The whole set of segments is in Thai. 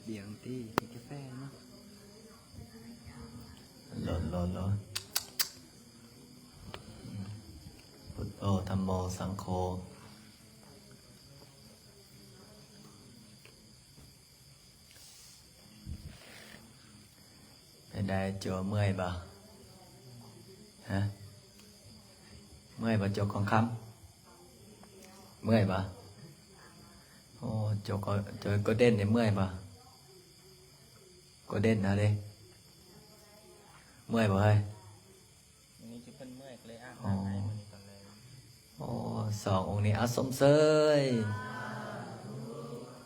เบียงที่กาแฟเนาะร้อนพุทโธธัมโมสังโฆไม่ได้จัวเมื่อยบ่ฮะเมื่อยบ่จกของคำเมื่อยบ่โอ้จกก็เด่นเนี่ยเมื่อยบ่ก็เด่นนะเด้เมื่อยบ่เฮ้ยวันนี้จะเป็นเมื่อยเลยอาบน้ำให้มันตอนแรกโอ้สององค์นี้เอาสมเสย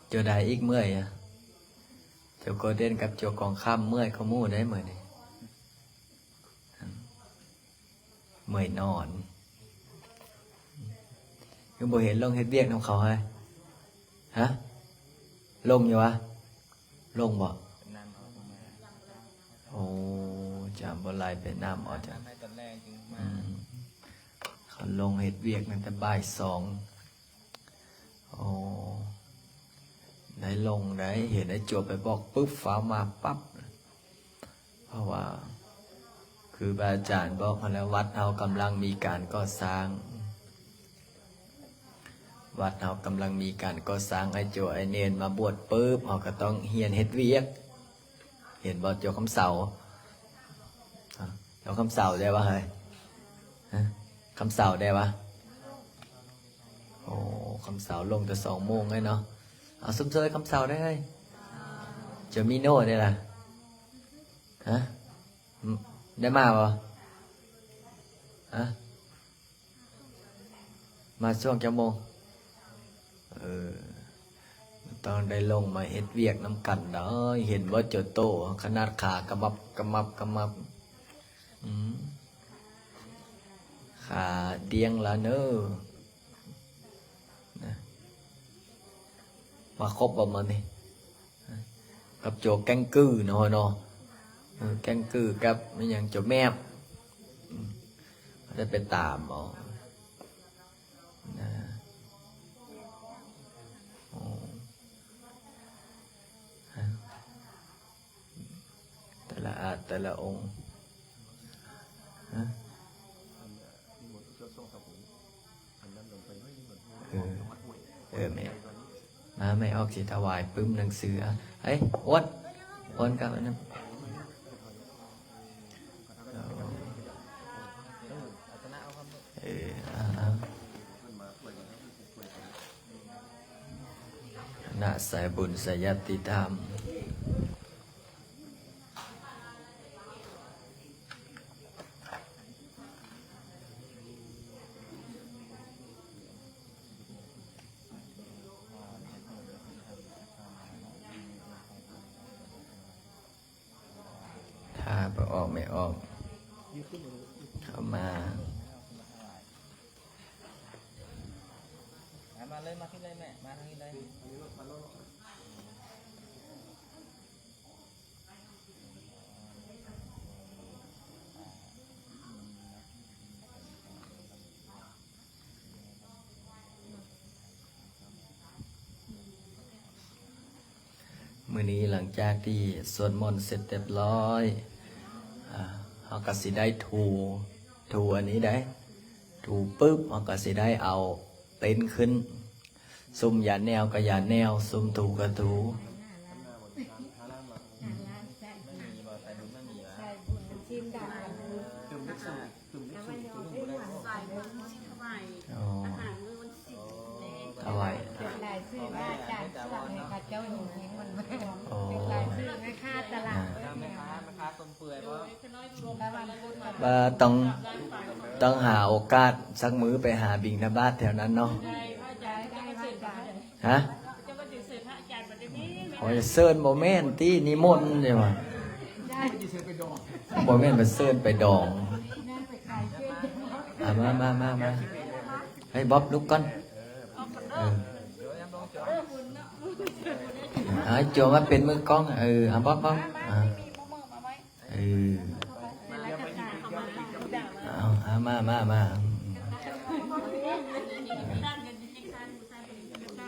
เจ้าใดอีกเมื่อยอ่ะเจ้าโกเด้นกับเจ้ากองข้ามเมื่อยเขามู่ได้เหมือนนี่เมื่อยนอนยังบ่เห็นลงเฮ็ดเวียกน้ำเขาให้ฮะลงอยู่วะลงบ่น้ำเอาเข้ามาโอ้จำบ่ไหลเป็นน้ำออกจาก น้ำให้ตอนแรกจึงมา เขาลงเฮ็ดเวียกตั้งแต่บ่ายสองโอ้ได้ลงได้เห็นได้จวบไปบอกปุ๊บฟ้ามาปั๊บเพราะว่าคืออาจารย์บอกมาแล้ววัดเรากำลังมีการก่อสร้างวัดเรากำลังมีการก่อสร้างไอ้โจไอ้เนนมาบวชปุ๊บเราก็ต้องเฮียนเฮ็ดเวียกเห็นบอกโจคำเสาโจคำเสาได้ปะเฮ้ยคำเสาได้ปะโอ้คำเสาลงแต่2 โมงไงเนาะเอาซุ้มเซยคำเสาได้ไงจะมีโน่ได้ล่ะฮะได้มาปะฮะมาช่วงกี่โมงต้องได้ลงมาเฮ็ดเวียกน้ำกันเนาะเห็นว่าเจอโตขนาดขากำมับขาเดียงละเนอนะมาครบประมาณนี้กับโจแกงกือเนาะเนาะแกงกือกับไม่ยังโจแมบจะไปตามอ๋อนะแต่ละองค์ไม่ออกสิถวายปึ้มหนังสือเฮ้ยอ้วนกับอันนั้นน่าใส่บุญใส่ยติธรรมถ้าออกไม่ออกเข้ามาเลยมาที่เลยแม่มาทางนี้เลยมื้อนี้หลังจากที่สวดมนต์เสร็จเรียบร้อยเราก็สิได้ถูอันนี้ได้ถูปุ๊บเราก็สิได้เอาเต็นขึ้นซุ่มยาแนวก็ยาแนวซุ่มถูก็ถูถวายว่าต้องหาโอกาสสักมื้อไปหาบิณฑบาตแถวนั้นเนาะฮะโอ้ยเซิร์นโมเมนต์ที่นิมนต์ใช่ไหมโมเมนต์มันเซิร์นไปดองมาให้บ๊อบลุกก่อนโจมาเป็นมือกล้องบ๊อบมา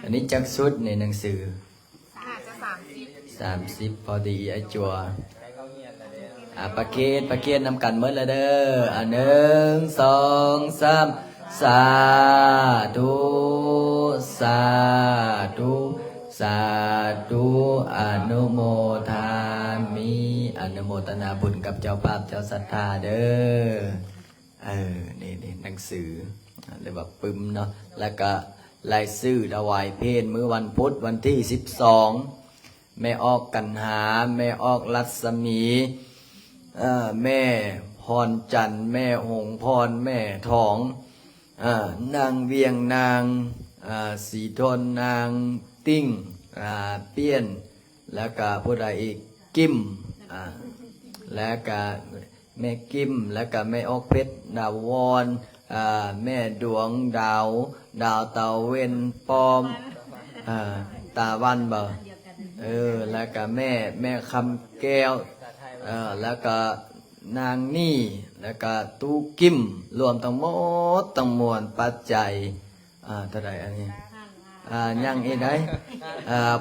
อันนี้จักสุดในหนังสือ 30พอดีไอ้จัว ใครเขาเงียนอะไรเนี่ย ประเคนนำกันเมื่อละเด้อ1 2 3สาธุสาธุสาธุอนุโมทามิอนุโมทนาบุญกับเจ้าภาพเจ้าศรัทธาเด้อนี่หนังสือเรียกว่าปึ้มเนาะแล้วก็ลายซื่อถวายเพลมื้อวันพุธวันที่12แม่ออกกันหาแม่ออกรัศมีแม่พรจันทร์แม่หงพรแม่ทองนางเวียงนางสีทนนางติ้งเปี้ยนแล้วก็ผู้ใดอีกกิมแล้วก็แม่กิมแล้วก็แม่ออกเพชรดาววอนแม่ดวงดาวเตาเวนปอมตาวันบ่แล้วก็แม่คำแก้วแล้วก็นางนี่แล้วก็ตู้กิมรวมทั้งหมดทั้งมวลปัจจัยเท่าไหร่อันนี้ยังอีกไหน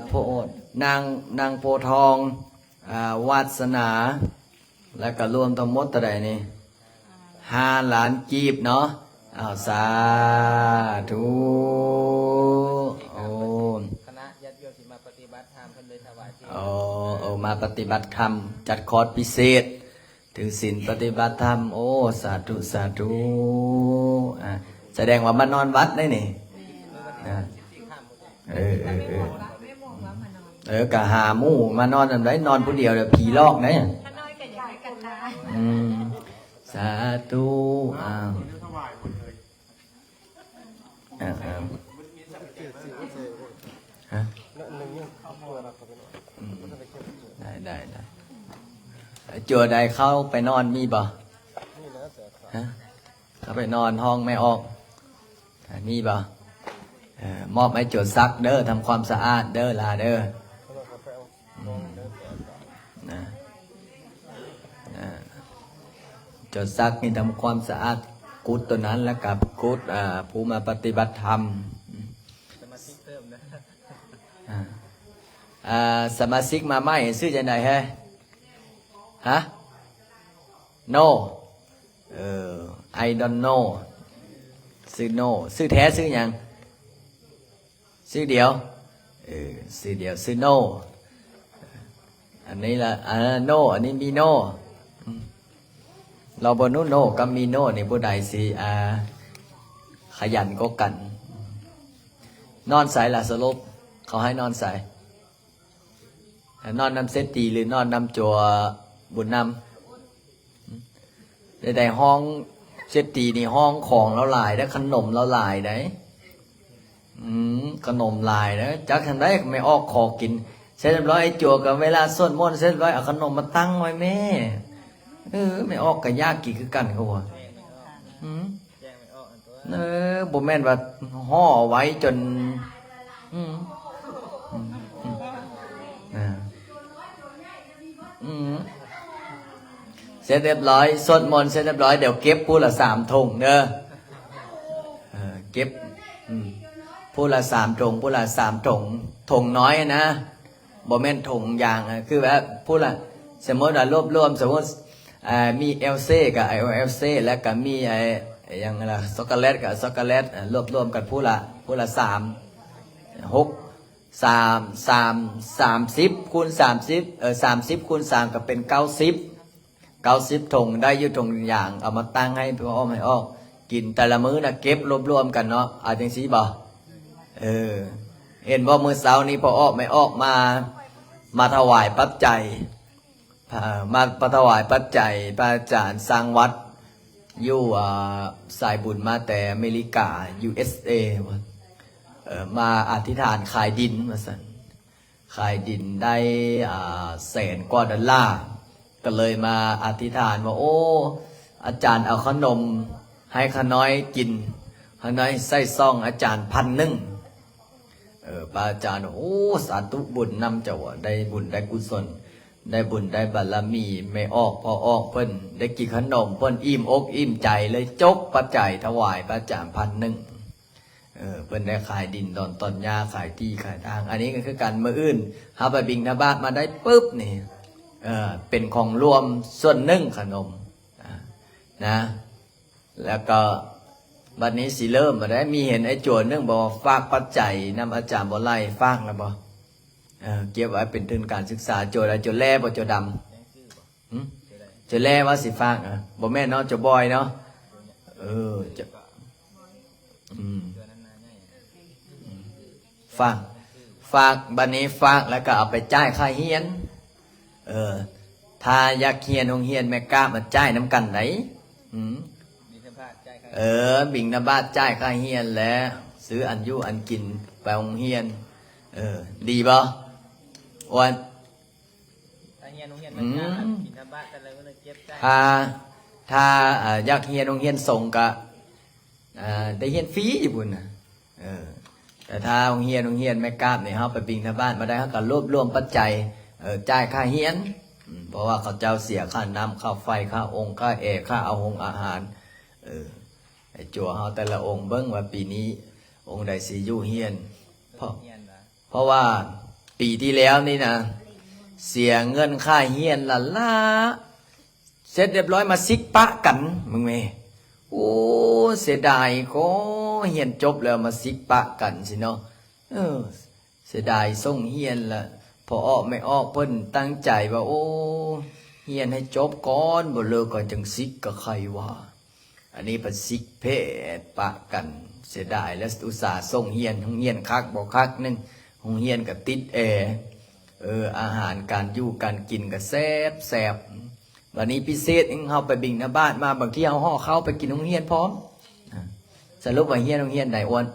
โพนางโพทองวาสนาแล้วก็รวมทั้งหมดเท่าไหร่นี่5 ล้านกีบเนาะสาธุโอ้คณะญาติโยมที่มาปฏิบัติธรรมเพิ่นเลยถวายเพลง มาปฏิบัติธรรมจัดคอร์สพิเศษถือศีลปฏิบัติธรรมโอ้สาธุสาธุแสดงว่ามานอนวัดได้นี่กะหาหมู่มานอนอันไหนนอนผู้เดียวเดี๋ยวผีลอกนะสาธุได้จัวใดเข้าไปนอนมีบ่เข้าไปนอนห้องไม่ออกมีบ่มอบให้โจทย์ซักเด้อทำความสะอาดเด้อลาเด้อโจทย์ซักนี่ทำความสะอาดกุศตัวนั้นแล้วกับกุศผู้มาปฏิบัติธรรมสมาชิกเพิ่มนะสมาชิกมาไม่ซื้อจะไหนฮะ no I don't know ซื้อ no ซื้อแท้ซื้อยังซื้อเดียวซื้อเดียวซื้อ no อันนี้ละno อันนี้มี no เราบนนู้น no กับมี no นี่ผู้ใดสิขยันก็กัน นอนใส่ละสรุปเขาให้นอนใส่นอนน้ำเซตตีหรือนอนน้ำจัวบุญนำในห้องเซตตีนี่ห้องของเราหลายได้ขนมเราหลายได้ขนมลายนะจักทันได้ไม่ออกขอกินเสร็จเรียบร้อยไอ้จัวกับเวลาสวดมนต์เสร็จเรียบร้อยเอาขนมมาตั้งไว้แม่ไม่ออกกับยากกี่คือกันเขาว่าแยกไม่ออกอันตัวบ่แม่นว่าห่อไว้จนเสร็จเรียบร้อยสวดมนต์เสร็จเรียบร้อยเดี๋ยวเก็บผู้ละ3 ถุงเด้อเก็บผู้ละ3 ถุงผู้ละ3 ถุงถุงน้อยนะบ่แม่นถุงยางคือแบบผู้ละสมมติว่ารวมสมมติมีเอลเซ่กับไอโอเอลเซ่แล้วก็มีไออย่างไรช็อกโกแลตกับช็อกโกแลตรวมกันผู้ละ30 คูณ 30 30 คูณ 3ก็เป็น90 ถุงได้อยู่ถุงอย่างเอามาตั้งให้พ่ออ้อมให้ออกกินแต่ละมื้อนะเก็บรวมกันเนาะจังซี่บ่เห็นว่ามื้อเช้านี้พ่ออ้อมไม่ออกมาถวายปัจจัยมาถวายปัจจัยพระอาจารย์สร้างวัดอยู่สายบุญมาแต่อเมริกา USA มาอธิษฐานขายดินมาสั่นขายดินได้$100,000 กว่าก็เลยมาอธิษฐานว่าโอ้อาจารย์เอาขนมให้ข้าน้อยกินข้าน้อยใส่ซองอาจารย์1,000พระอาจารย์โอ้สาธุบุญนำเจ้าได้บุญได้กุศลได้บุญได้บารมีไม่ออกพอออกเพิ่นได้กินขนมเพิ่นอิ่มอกอิ่มใจเลยจกปัจจัยถวายพระอาจารย์1,000 เพิ่นได้ขายดินดอนต้นหญ้าขายที่ขายทาง อันนี้ก็คือการมื้ออื่นเฮาไปบิณฑบาตมาได้ปุ๊บนี่เป็นของรวมส่วนหนึ่งขนมนะแล้วก็บัดนี้สิเริ่มมาได้มีเห็นไอ้โจรนึงบอกว่าฝากปัจจัยนำอาจารย์บ่ไล่ฝากแล้วบ่เก็บไว้เป็นทุนการศึกษาโจรอะไรโจรแล่บ่โจรดำ ยังชื่อบ่ โจรแล่ว่าสิฝากบ่แม่นเนาะโจรบอยเนาะจะ ตัวนั้นน่ะง่าย ฝากบัดนี้ฝากแล้วก็เอาไปจ่ายค่าเฮียนถ้าอยากเฮียนโรงเรียนแม่กล้ามาจ่ายน้ำกันไหนมีเสื้อผ้าใจใคร บิงนบาตจ่ายค่าเฮียนแล้วซื้ออันอยู่อันกินไปโรงเรียนดีบ่อ้วน ถ้าเฮียนโรงเรียนมันยากกินทำบ้านกันเลยก็เลยเก็บใจ ถ้าอยากเฮียนโรงเรียนส่งก็ได้เฮียนฟรีอยู่พุ่นน่ะแต่ถ้าโรงเรียนแม่กล้าเนี่ยเฮาไปบิงนบาตมาได้เฮาก็รวบรวมปัจจัยจ่ายค่าเฮียนเพราะว่าเขาเจ้าเสียค่าน้ำค่าไฟค่าองค์ค่าแอร์ค่าอาหารไอ้จั่วเฮาแต่ละองค์เบิ่งว่าปีนี้องค์ใดสิอยู่เฮียนเพราะว่าปีที่แล้วนี่นะเสียเงินค่าเฮียนละเสร็จเรียบร้อยมาซิกปะกันมึงแม่โอ้เสียดายก็เฮียนจบแล้วมาซิกปะกันสิเนาะเสียดายส่งเฮียนละพอออกไม่ออกเพิ่นตั้งใจว่าโอ้เฮียนให้จบก่อนบ่เลิกก็จังซิกกับใครวะอันนี้เป็นซิกเพศปะกันเสียดายแล้วอุตส่าห์ส่งเฮียนโรงเฮียนคักบ่คักนึงโรงเฮียนก็ติดแอร์อาหารการอยู่การกินก็แซ่บวันนี้พิเศษเฮาไปบิงนบาตมาบางทีเฮาห่อเข้าไปกินโรงเรียนพร้อมสรุปว่าโรงเรียนใดอ้วน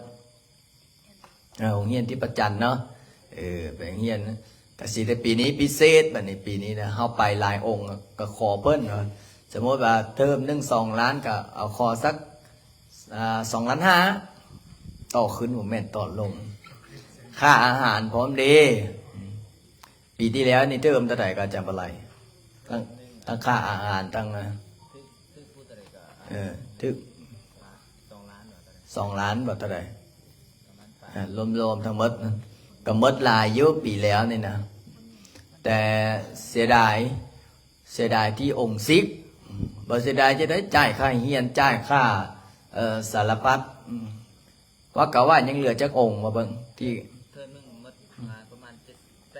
โรงเรียนที่ประจันเนาะไปโรงเรียนแต่สิแต่ปีนี้พิเศษบัดนี้ปีนี้นะเฮาไปหลายองค์ก็ขอเพิ่นสมมติว่าเทอมนึง2 ล้านก็เอาขอสัก2.5 ล้านต่อขึ้นบ่แม่นต่อลงค่าอาหารพร้อมเด้ปีที่แล้วนี่เทอมเท่าไหร่ก็จำบ่ได้ทั้งค่าอาหารทั้งคือพูดอะไรก็ถึก2 ล้านบ่เท่าไหร่รวมทั้งหมดก็หมดหลายอยู่ปีแล้วนี่นะแต่เสียดายที่องค์ซิกบ่เสียดายจะได้จ่ายค่าเฮียนจ่ายค่าสารพัดว่ากะว่ายังเหลือจักองค์มาเบิ่งที่เทอมนึงหมดประมาณ80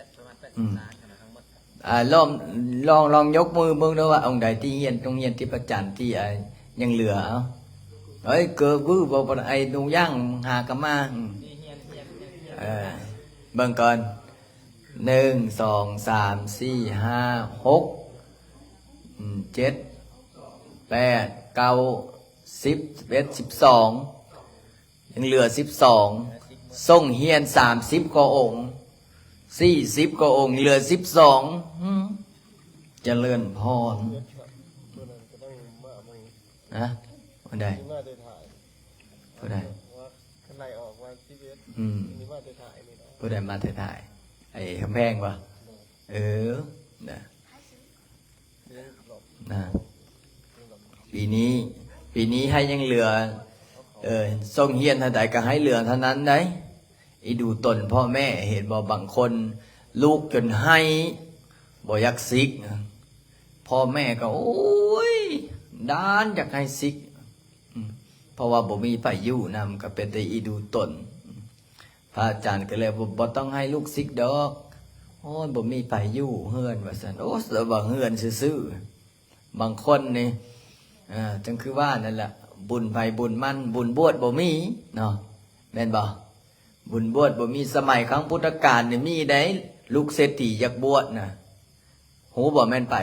ล้านขนาดทั้งหมดลองยกมือเบิ่งดูว่าองค์ใดที่เฮียนโรงเรียนที่ประจันที่ยังเหลือเกิดวื้อบ่ไอ้ตรงย่างหากะมาเบิ่งก่อน1 2 3 4 5 6 7 8 9 10 11 12ยังเหลือ12ส่งเฮียน30 กว่าองค์40 กว่าองค์เหลือ12เจริญพรนะผู้ใดผู้ใดผู้ใดมาถ่ายไอ้คำแพงปะนะปีนี้ให้ยังเหลือส่งเฮียนเท่าใดก็ให้เหลือเท่านั้นได้อีดูตนพ่อแม่เห็นบ่บางคนลูกจนให้บ่อยากซิกพ่อแม่ก็โอ้ยด้านอยากให้ซิกเพราะว่าบ่มีไผอยู่นำก็เป็นแต่อีดูตนพระอาจารย์ก็เลยบ่ต้องให้ลูกซิกดอกโอ้ยบ่มีไผอยู่เฮือนว่าซั่นโอ้เสือบ่เฮือนซื่อๆบางคนนี่จังคือว่านั่นแหละบุญไผบุญมันบุญบวชบ่มีเนาะแม่นบ่บุญบวชบ่มีสมัยครั้งพุทธกาลนี่มีได้ลูกเศรษฐีอยากบวชน่ะหูบ่แม่นไป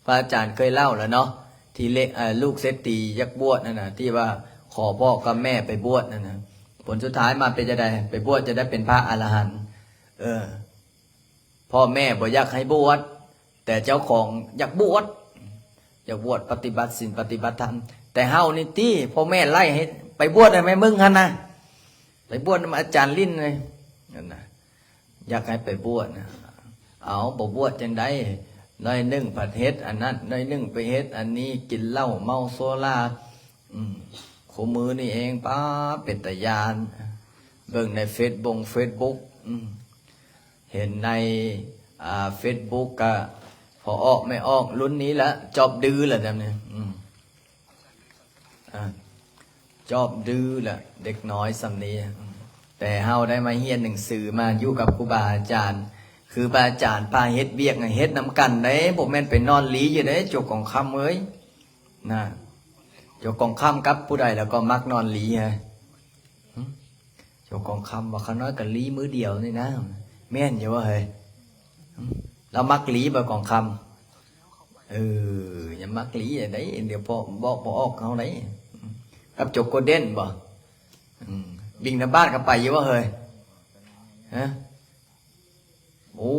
พระอาจารย์เคยเล่าแล้วเนาะที่ลูกเศรษฐีอยากบวชนั่นน่ะที่ว่าขอพ่อกับแม่ไปบวชนั่นน่ะผลสุดท้ายมาเป็นจะได้ไปบวชจะได้เป็นพระอรหันต์พ่อแม่บ่อยากให้บวชแต่เจ้าของอยากบวชปฏิบัติศีลปฏิบัติธรรมแต่เฮานี่ที่พ่อแม่ไล่ให้ไปบวชได้ไหมมึงหั่นน่ะไปบวชนำอาจารย์ลิ้นเลยนั่นน่ะอยากให้ไปบวชนะเอาบ่บวชจังได๋น้อยนึงผัดเฮ็ดอันนั้นน้อยนึงไปเฮ็ดอันนี้กินเหล้าเมาโซลา คู่มือนี่เองป้าเป็นตายานเบิ่งในเฟซบุ๊กเห็นในเฟซบุ๊กก็พอออกไม่ออกรุ่นนี้ละจอบดื้อละจำเนี่ยจอบดื้อละเด็กน้อยสำนี้แต่เฮาได้มาเฮียนหนังสือมาอยู่กับครูบาอาจารย์คือบาอาจารย์พาเฮ็ดเวียกเฮ็ดน้ำกันเด้บ่แม่นไปนอนหลีอยู่เด้จกของคำเอ้ยนะจกของคำกับผู้ใดแล้วก็มักนอนหลีไงจกของคำว่าเขาน้อยกับหลีมื้อเดียวนี่นะแม่นอยู่ว่าเฮ้ยเรามักหลีบ่ของคำอย่ามักหลีอย่างไหนเดี๋ยวพอบอกพอออกเขาไหนกับจกโกเด้นบ่บิงในบ้านก็ไปอยู่ว่าเฮ้ยฮะโอ้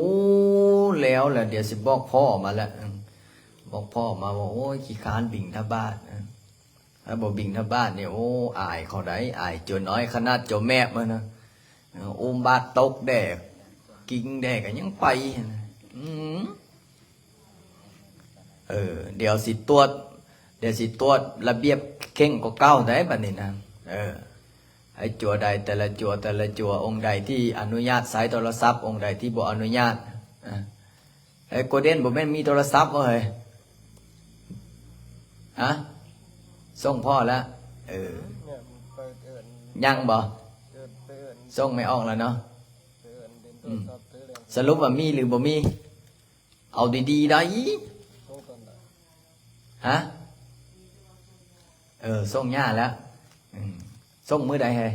แล้วแหละเดี๋ยวสิบอกพ่อมาแล้วบอกพ่อมาบอกโอ้ยขี้ค้านบิงท่าบ้านถ้าบอกบิงท่าบ้านเนี่ยโอ้อายเขาได้อายจนน้อยขนาดเจ้าแม่มานะอุ้มบาดตกแดกกินแดกกันยังไปเดี๋ยวสิตรวจระเบียบเข่งก็เก้าได้บัดนี้นะไอ้จัวใดแต่ละจัวองค์ใดที่อนุญาตสายโทรศัพท์องค์ใดที่บ่อนุญาตไอ้โกเด้นบ่แม่นมีโทรศัพท์บ่เฮ้ยส่งพ่อแล้วยังบ่ส่งไม่ออกแล้วเนาะสรุปว่ามีหรือบ่มีเอาดีๆได้ส่งยาแล้วส่งมื้อใดเฮ้ย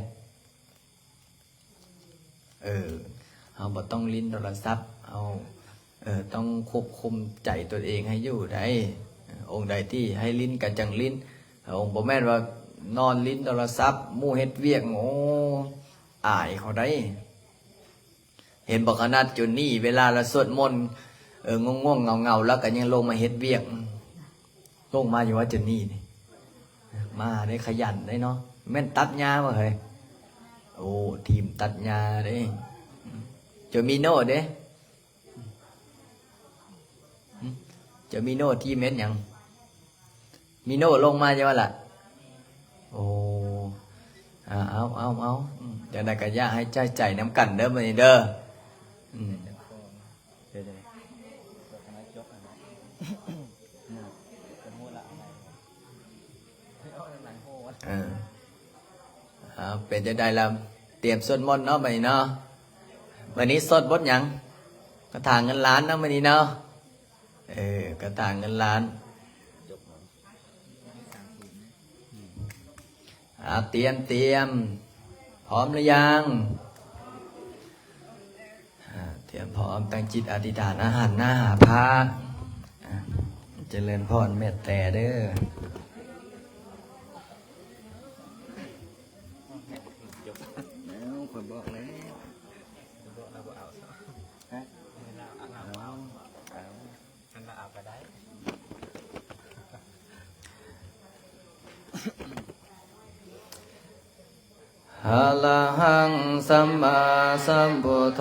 เอาบ่ต้องลิ้นโทรศัพท์เอาต้องควบคุมใจตัวเองให้อยู่ได้องค์ใดที่ให้ลิ้นกับจังลิ้นองค์บ่แม่นว่านอนลิ้นโทรศัพท์มู่เฮ็ดเวียกโอ้อายเขาได้เห็นบอกขนาดจุนนี่เวลาเราสวดมนต์ง่วงเงาแล้วก็ยังลงมาเฮ็ดเวียกลงมาอยู่ว่าจุนนี่นี่มาได้ขยันได้เนาะแม่นตัดหญ้าบ่เฮ้ยโอ้ทีมตัดหญ้าเด้จะมีโน่เด้จะมีโน่ที่เม็ดยังมีโน่ลงมาใช่ไหมล่ะโอ้เอาจะได้กระยะให้ใจน้ำกันเด้อมาเด้อเป็นจะได้ลำเตรียมสวดมนต์เนาะวันนี้เนาะวันนี้สดบดยังกระถางเงินล้านเนาะวันนี้เนาะกระถางเงินล้านเตรียมพร้อมหรือยังเตรียมพร้อมตั้งจิตอธิษฐานอาหารหน้าหาพระเจริญพรเมตแต่เด้อคนบอกแล้วเอาก็ได้อะระหังสัมมาสัมพุทโธ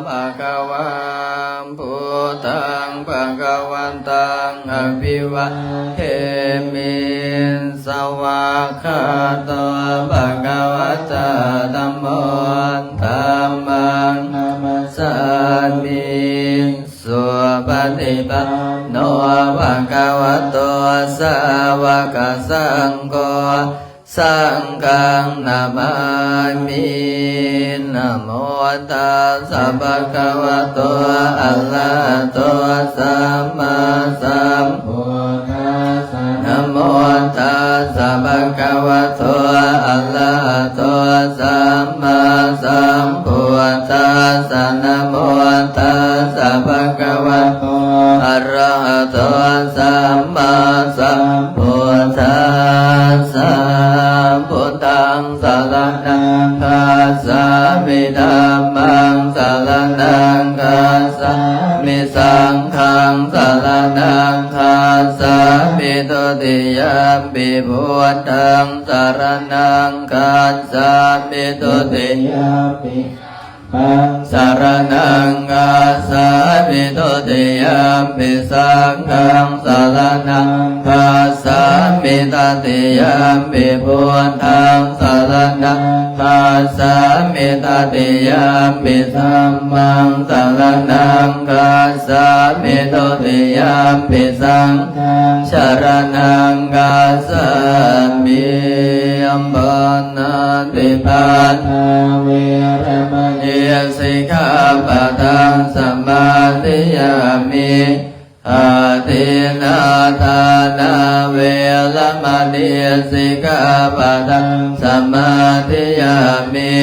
ภะคะวะพุทธังภะคะวันตังอภิวะเทมิสวากขาโตภะคะวะตะธัมโมธัมมังนัมสสามิสุปฏิปันโนภะคะวะโตสาวกสังโฆสังฆังนามามินะโมตัสสะภะคะวะโตอะระหะโตสัมมาสัมพุทธัสสะนะโมตัสสะภะคะวะโตอะระหะโตสัมมาสัมพุทธัสสะนะโมตัสสะภะคะวะโตอะระหะโตสัมมาสัมพุทธัสสะพุทธังสรณังคัจฉามิธัมมังสรณังคัจฉามิสังฆังสรณังคัจฉามิตุติยมปิพุทธังสรณังคัจฉามิตุติยมปิ ปัง สารนังกาสามิตุติยามปิสังฆังสารนังกาสามิตติยามปิพุทธังสารนังกาสามิตติยามปิธัมมังสารนังกาสามิตุติยามปิสังฆังสารนังกาสามิอัมปนาติปาทาเวรมณีสิกขาปะทังสมาธิยามิอาทินาทานาเวรมณีสิกขาปะทังสมาธิยามิ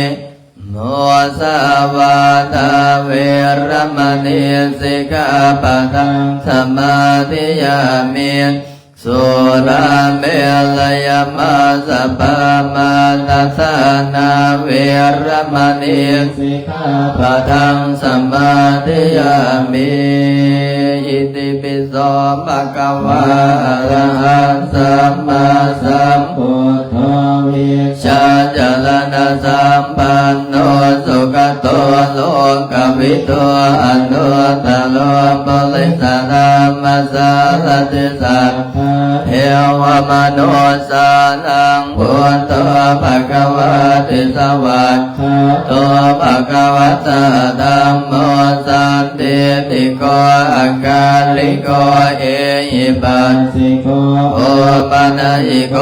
โมสาวาทาเวรมณีสิกขาปะทังสมาธิยามิสุราเมลยมาสปามาทัสสนาเวรมณีสิกขาปะทังสมาธิยามิอิติปิโสภะคะวะอะระหังสัมมาสัมพุทโธวิชาจารณะสัมปันโนสุขโตโลกวิทูอนุตตโลปุริสธรรมสารติสัทธาเทวมนุสานังพุทโธภะคะวะติสวัสดิ์โตภะคะวะตาธัมโมสันติติโกอาการลิโกเอหิปัสสิโกโอปัญญิโก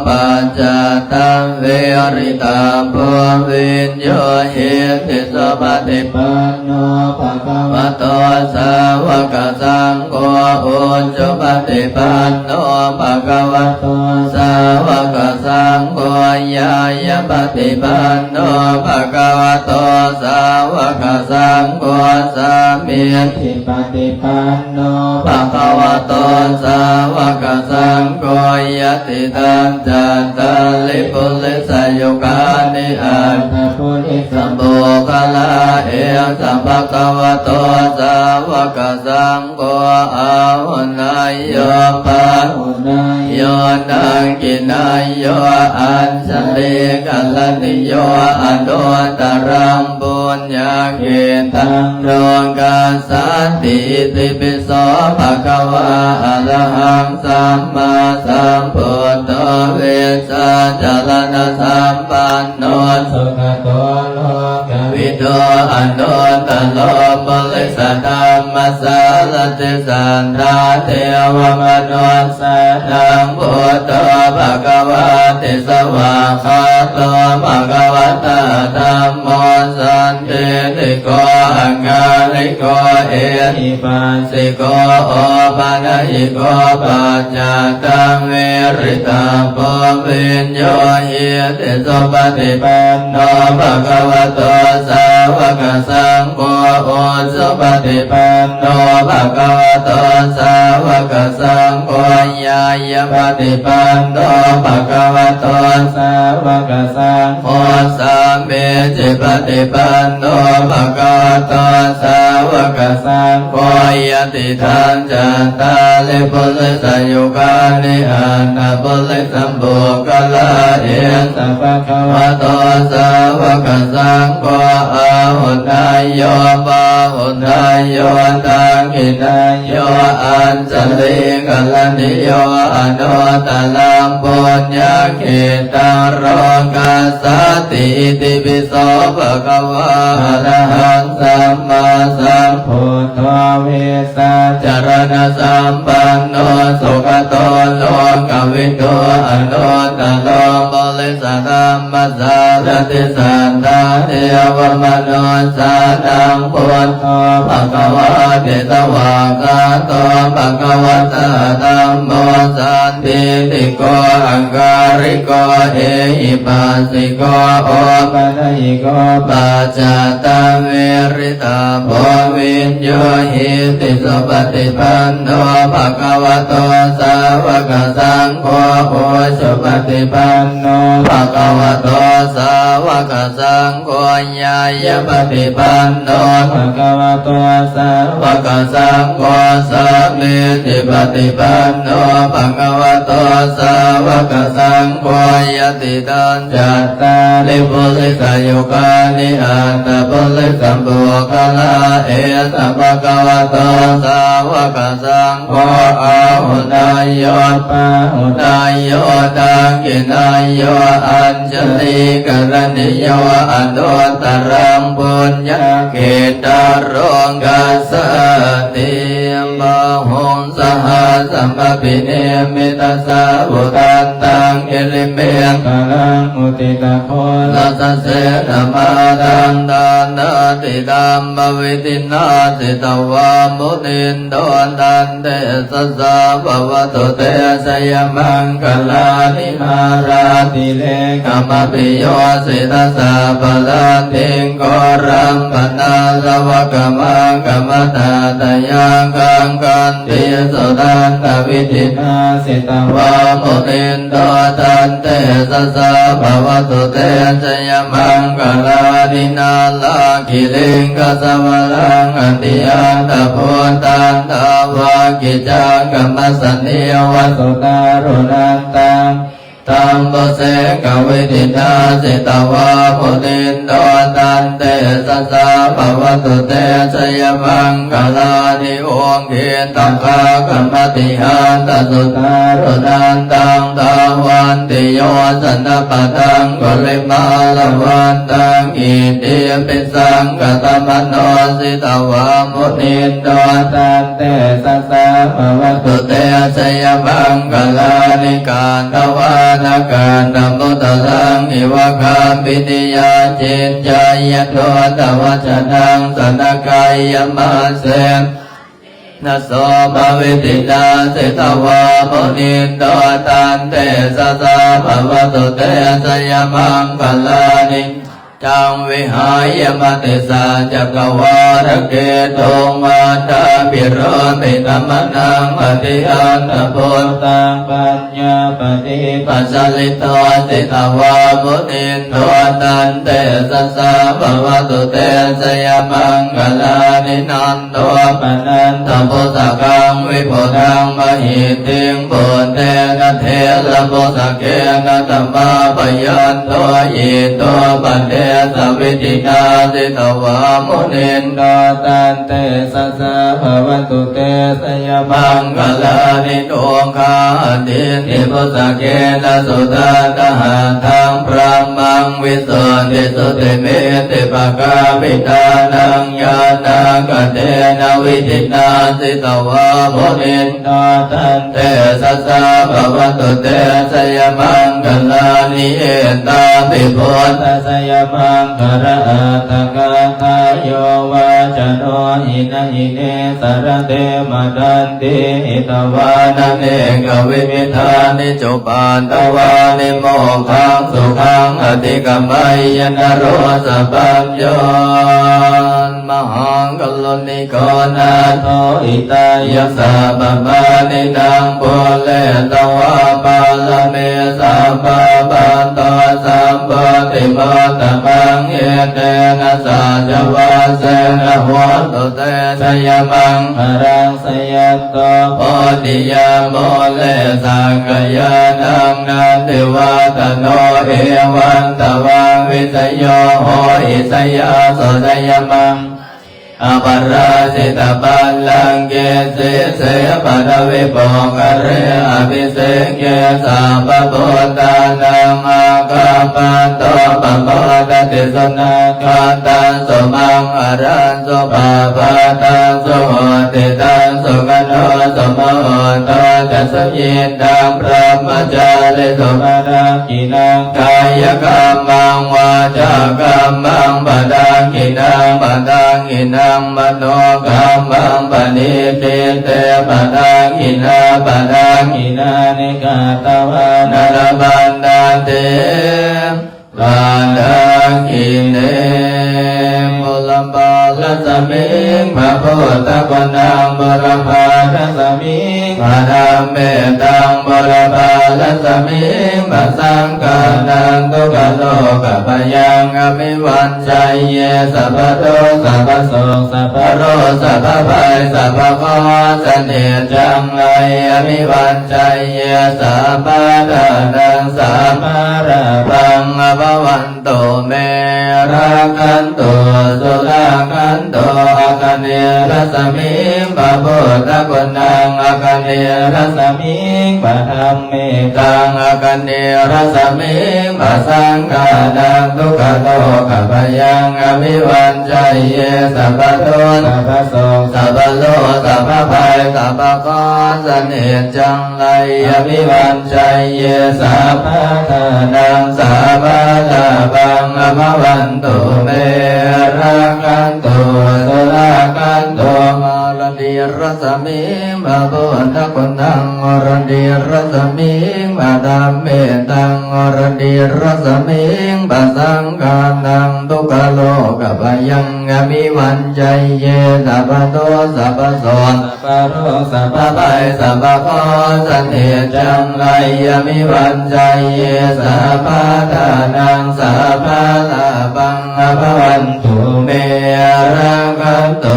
ปัจจตังเวริตาภูวินโยหิติสปฏิปันโนภะคะวะโตสาวกสังโฆอุจุปฏิปันโนภะคะวะโตสาวกสังโฆญาญปฏิปันโนภะคะวะโตสาวกสังโฆสามีทิปฏิปันโนภะคะวะโตสาวกสังโฆยติตังจัตตาลิปุริสยุคานิอัตถปุริสัมโภคลาเอสัมภะคะวะโตสาวกสังโฆอาหุนายโยปะหุนายโยนังกินายโยอัญชลิกัลนิโยอนุตตรังบุญญาเกตังโลกาสันติติปิโสภะคะวะอะระหังสัมมาสัมพุทโธเวสสัจารณะสัมปันโนสุขโตโลกวิโตอนุตตโลปุริสธรรมสารติสันทาเทวมนุสานังพุทโธภะคะวะติสวะคาโตภะคะวะตาธัมโมสันติติโกอังคาริโกเอหิปัสสิโกโอปัญญิโกปัจจตังเวริตาภูวินโยหิติสปฏิปันโนภะคะวะโตสาวกสังโฆโอสุปฏิปันโนภะคะวะโตสาวกสังโฆญาญปฏิปันโนภะคะวะโตสาวกสังโฆสามเมจิปฏิปันโนภะคะวะโตสาวกสังโฆยติทังจัตตาลิปุริสยุคานิอัตถปุริสัมโภคลาเอสัมภะคะวะโตสาวกสังโฆอาหุนายโยปะหุนายโยตังกินายโยอัญชลิกัลนิโยอนุตตรังปุญญาเขตังโรกัสสติติปิโสภะคะวะอะระหังสัมมาสัมพุทโธเวสสัจารณะสัมปันโนสุขโตโลกวิทูอนุตตโลปุริสธรรมสารติสันทาเทวมนุสานังพุทโธภะคะวะติสวะคาโตภะคะวะตาธัมโมสันติติโกอังการิโกเอหิปัสสิโกโอปัญญิโกปัจจตังเวริตาภูวินโยหิติสปฏิปันโนภะคะวะโตสาวกสังโฆโอสุปฏิปันโนภะคะวะโตสาวกสังโฆญาญปฏิปันโนภะคะวะโตสาวกสังโฆสามีติปฏิปันโนภะคะวะโตสาวกสังโฆยติตังจัตตาลิปุริสยุคานิอัตตปุริ สัมปุคลาเอสัมภะคะวะโตสาวกสังโฆอาหุนายโยปะหุนายโยตังกินายโยอัญชลีกรณิโยอนุตตรังปุญญเกตารองกัสสติมหุงสหสัมปปิเนมิตัสสะบุตันตังอิลิเมกลังอุติตะโคลัสเสนมาดันดานาติดัมมวิตินาสิตวามุนินโดนันเตสัสสะภวตุเตสยมังคลานิมาราติเลกมปิโยสิทัสสะปะลาติงโกรัมปนาสวะกมังกมตาตยังกังกันติสุดันตวิธินาสิตวามุนินโดตันเตสัสสะภวตุเตสยมังคลานินาลาคิลิงกัสวะลังอติยันตโพตันตาวากิจังกัมมสนิยวสุตารุนันตังตัมปเสกวิธินาสิตวามุนินโดตันเตสัสสะภวตุเตสยมังคลานิองค์เขียนตังคากัมมติหันตสุตารุนันตังตาวันติโยสันนปะตังกุลิมาลวันตังอิติปิสังกตมโนสิตวามุนินโดตันเตสัสสะภวตุเตสยมังคลานิการตวานาการนมุตตังอิวะคามปิติยาจินจายโตตวัชนังสนกายมาเสนนะโสภวิตินาสิตวามุนินโดตันเตสัสสะภวตุเตสยมังคลานิจังวิหายมติสาจักวาลเกตุมาตาปิโรติธรรมนังปฏิอันตพุทธังปัญญาปฏิปัสสลิโตสิตวามุนินโดตันเตสัสสะภวตุเตสยมังคลานินันโตปนันตพุทธกังวิพุทังมหิติงปุตเตนะเทระพุทธเกนะธรรมาปยันโตอิโตปเตสวิตินาสิตวามุนินโดตันเตสัสสะภวตุเตสยมังคลานิโนคาตินิพุทธเกนะสุตตะหันทังพระมังวิสุทธิสุติเมติปะกาปิตานังญาณังกเตนะวิตินาสิตวามุนินโดตันเตสัสสะภวตุเตสยมังคลานิเอตาปิพุทธสยมังคระตกาทายโยวาจโนหินะหิเนสรเตมดันติอิตวานะเนกวิมิธานิจุปานตวานิโมขังสุขังอธิกมัยยนโรสปัญโยมหังกัลโลนิโกนาโทอิตายสัพพานินางโพเลตวาปาลเมสัพพะปันโตสัมปติโมตมังเอเตนะสัจวาเสนะโหตุเตสยมังหรังสยโตโพธิยาโมเลสังกยานังนันติวาตโนเอวันตวังวิสโยโหอิสยาโสสยมังอปราสิตปัลลังเกสิเสปะวิปกเรอภิเสกเกสัพพพุทธานังอากาปันโตปะโพตติสนาคาตังสุมังอรันสุภาภาตังสุโหติตังสุกโนสุโมโตจัสยิตังพระมจาริสุมานังกินังกายกรรมังวาจากรรมังปะดังกินังปะดังกินังมโนกรรมังปณิทิเตปะดังกินาปะดังกินานิกาตวานารบันดาเตปะดังกิเนมุลบาลสมิงพระพุทธปนังบรพาลสมิงพระธรรมเมตังบรพาลสมิงพระสังฆานังตุกโลกปยังอภิวันชัยเยสัพพโตสัพพโสสัพพโรสัพพภัยสัพพโคสเนจังไลอภิวันชัยเยสัพพทานังสัพพะระพังอภวันโตเมราคันโตสุลา กันโตอาคเนรัสมิงปะโพธะกุณังอาคเนรัสมิงปะธัมเมตังอาคเนรัสมิงปะสังฆานังทุกขโตกัปยังอภิวันชัยเยสัพพโตสัพพโสสัพพโลสัพพภัยสัพพกอสเนจังไลอภิวันชัยเยสัพพทานังสัพพลาภังอภวันตุเมรักันตุสุรากันตุมาลดีรัสมิงบาบุตะกุณังอรดีรัสมิงบาดามเมตังอรดีรัสมิงบาสังฆานังทุกขโลกปยังอภิวันชัยเยสัพพโตสัพพโสสัพพโรสัพพภัยสัพพโคสันเนจังไลอภิวันชัยเยสัพพทานังสัพพลาภังอภวันตุเมรักันตุ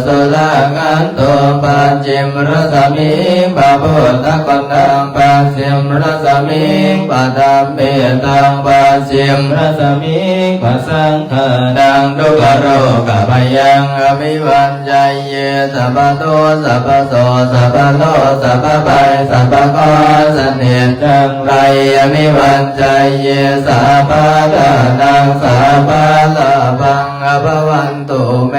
สุรากันตุปัจฉิมรสมิงปะโพธะกุณังปัจฉิมรสมิงปะธัมเมตังปัจฉิมรสมิงปะสังฆานังทุกขโรกปยังอภิวันชัยเยสัพพโตสัพพโสสัพพโลสัพพภัยสัพพกอสเนจังไรอภิวันชัยเยสัพพทานังสัพพลาภังอภวันตุเม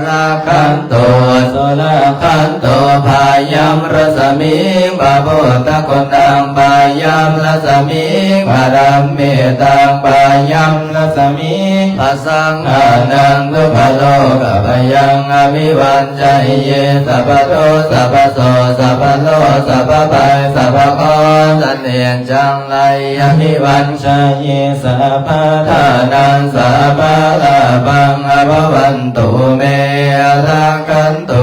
รักันตุสุรากันตุภายัมรสมิงปะโพธะกุณังภายัมรสมิงปะธัมเมตังภายัมรสมิงปะสังฆานังทุกขโลกปยังอภิวันชัยเยสัพพโตสัพพโสสัพพโลสัพพภัยสัพพกอสันเนจังไลอภิวันชัยเยสัพพทานังสัพพลาภังอภวันตุเมรักันตุ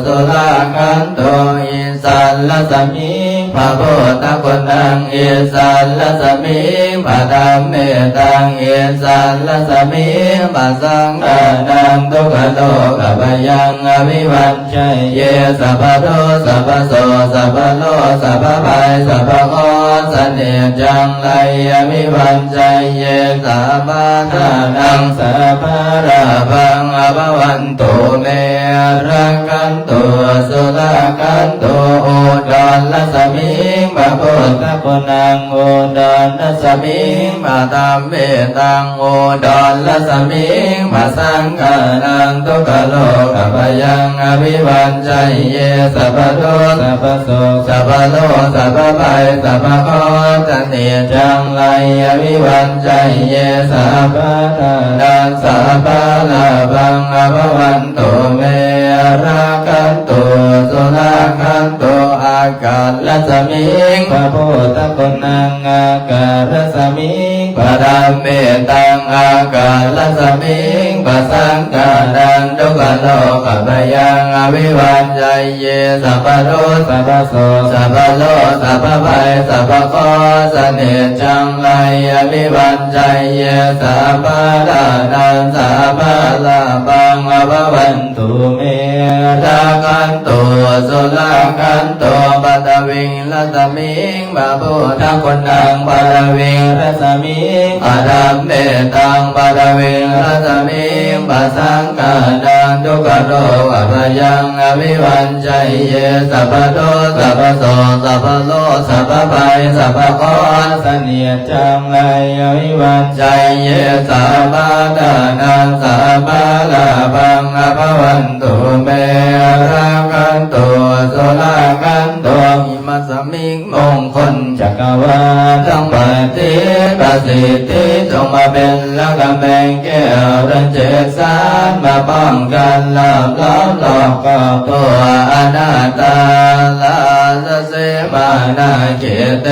สุรากันตุอิสัลลสมิงปะโพธะกุณังอิสัลลสมิงปะธัมเมตังอิสัลลสมิงปะสังฆานังทุกขโลกปยังอภิวันชัยเยสัพพโตสัพพโสสัพพโลสัพพภัยสัพพโคสันเนจังไลอภิวันชัยเยสัพพทานังสัพพราภังอภวันตุเมรักันตุสุรากันตุโอดอนลสมิงปะโพธะกุณังโอดอนลสมิงปะธัมเมตังโอดอนลสมิงปะสังฆานังทุกขโลกปยังอภิวันชัยเยสัพพโตสัพพโสสัพพโลสัพพภัยสัพพกอสันเนจังไลอภิวันชัยเยสัพพทานังสัพพลาภังอภวันตุเมรักันตุสุรากันตุอากาศรัสมิงปะโพธะกุณังอากาศรัสมิงปะธัมเมตังอากาศรัสมิงปะสังฆานังทุกขโลกปยังอภิวันชัยเยสัพพโตสัพพโสสัพพโลสัพพภัยสัพพกอสันเนจังไลอภิวันชัยเยสัพพทานังสัพพลาภังอภวันตุเมรักันตุสุรากันตุปัตตวิงรัสมิงปะโพธะกุณังปัตตวิงรัสมิงปะธัมเมตังปัตตวิงรัสมิงปะสังฆานังทุกขโลกปยังอภิวันชัยเยสัพพโตสัพพโสสัพพโลสัพพภัยสัพพกอสันเนจังไลอภิวันชัยเยสัพพทานังสัพพลาภังอภวันตุเมรักันตุสุรากันตุอิมัสสมิงมงคลจักรวาลทั้งปฏิประสิทธิจงมาเป็นละกำแพงแก้วดันเจสานมาป้องกันลาบล้อมหลอกก็ตัวอนาตาลาสเสมานาเกเต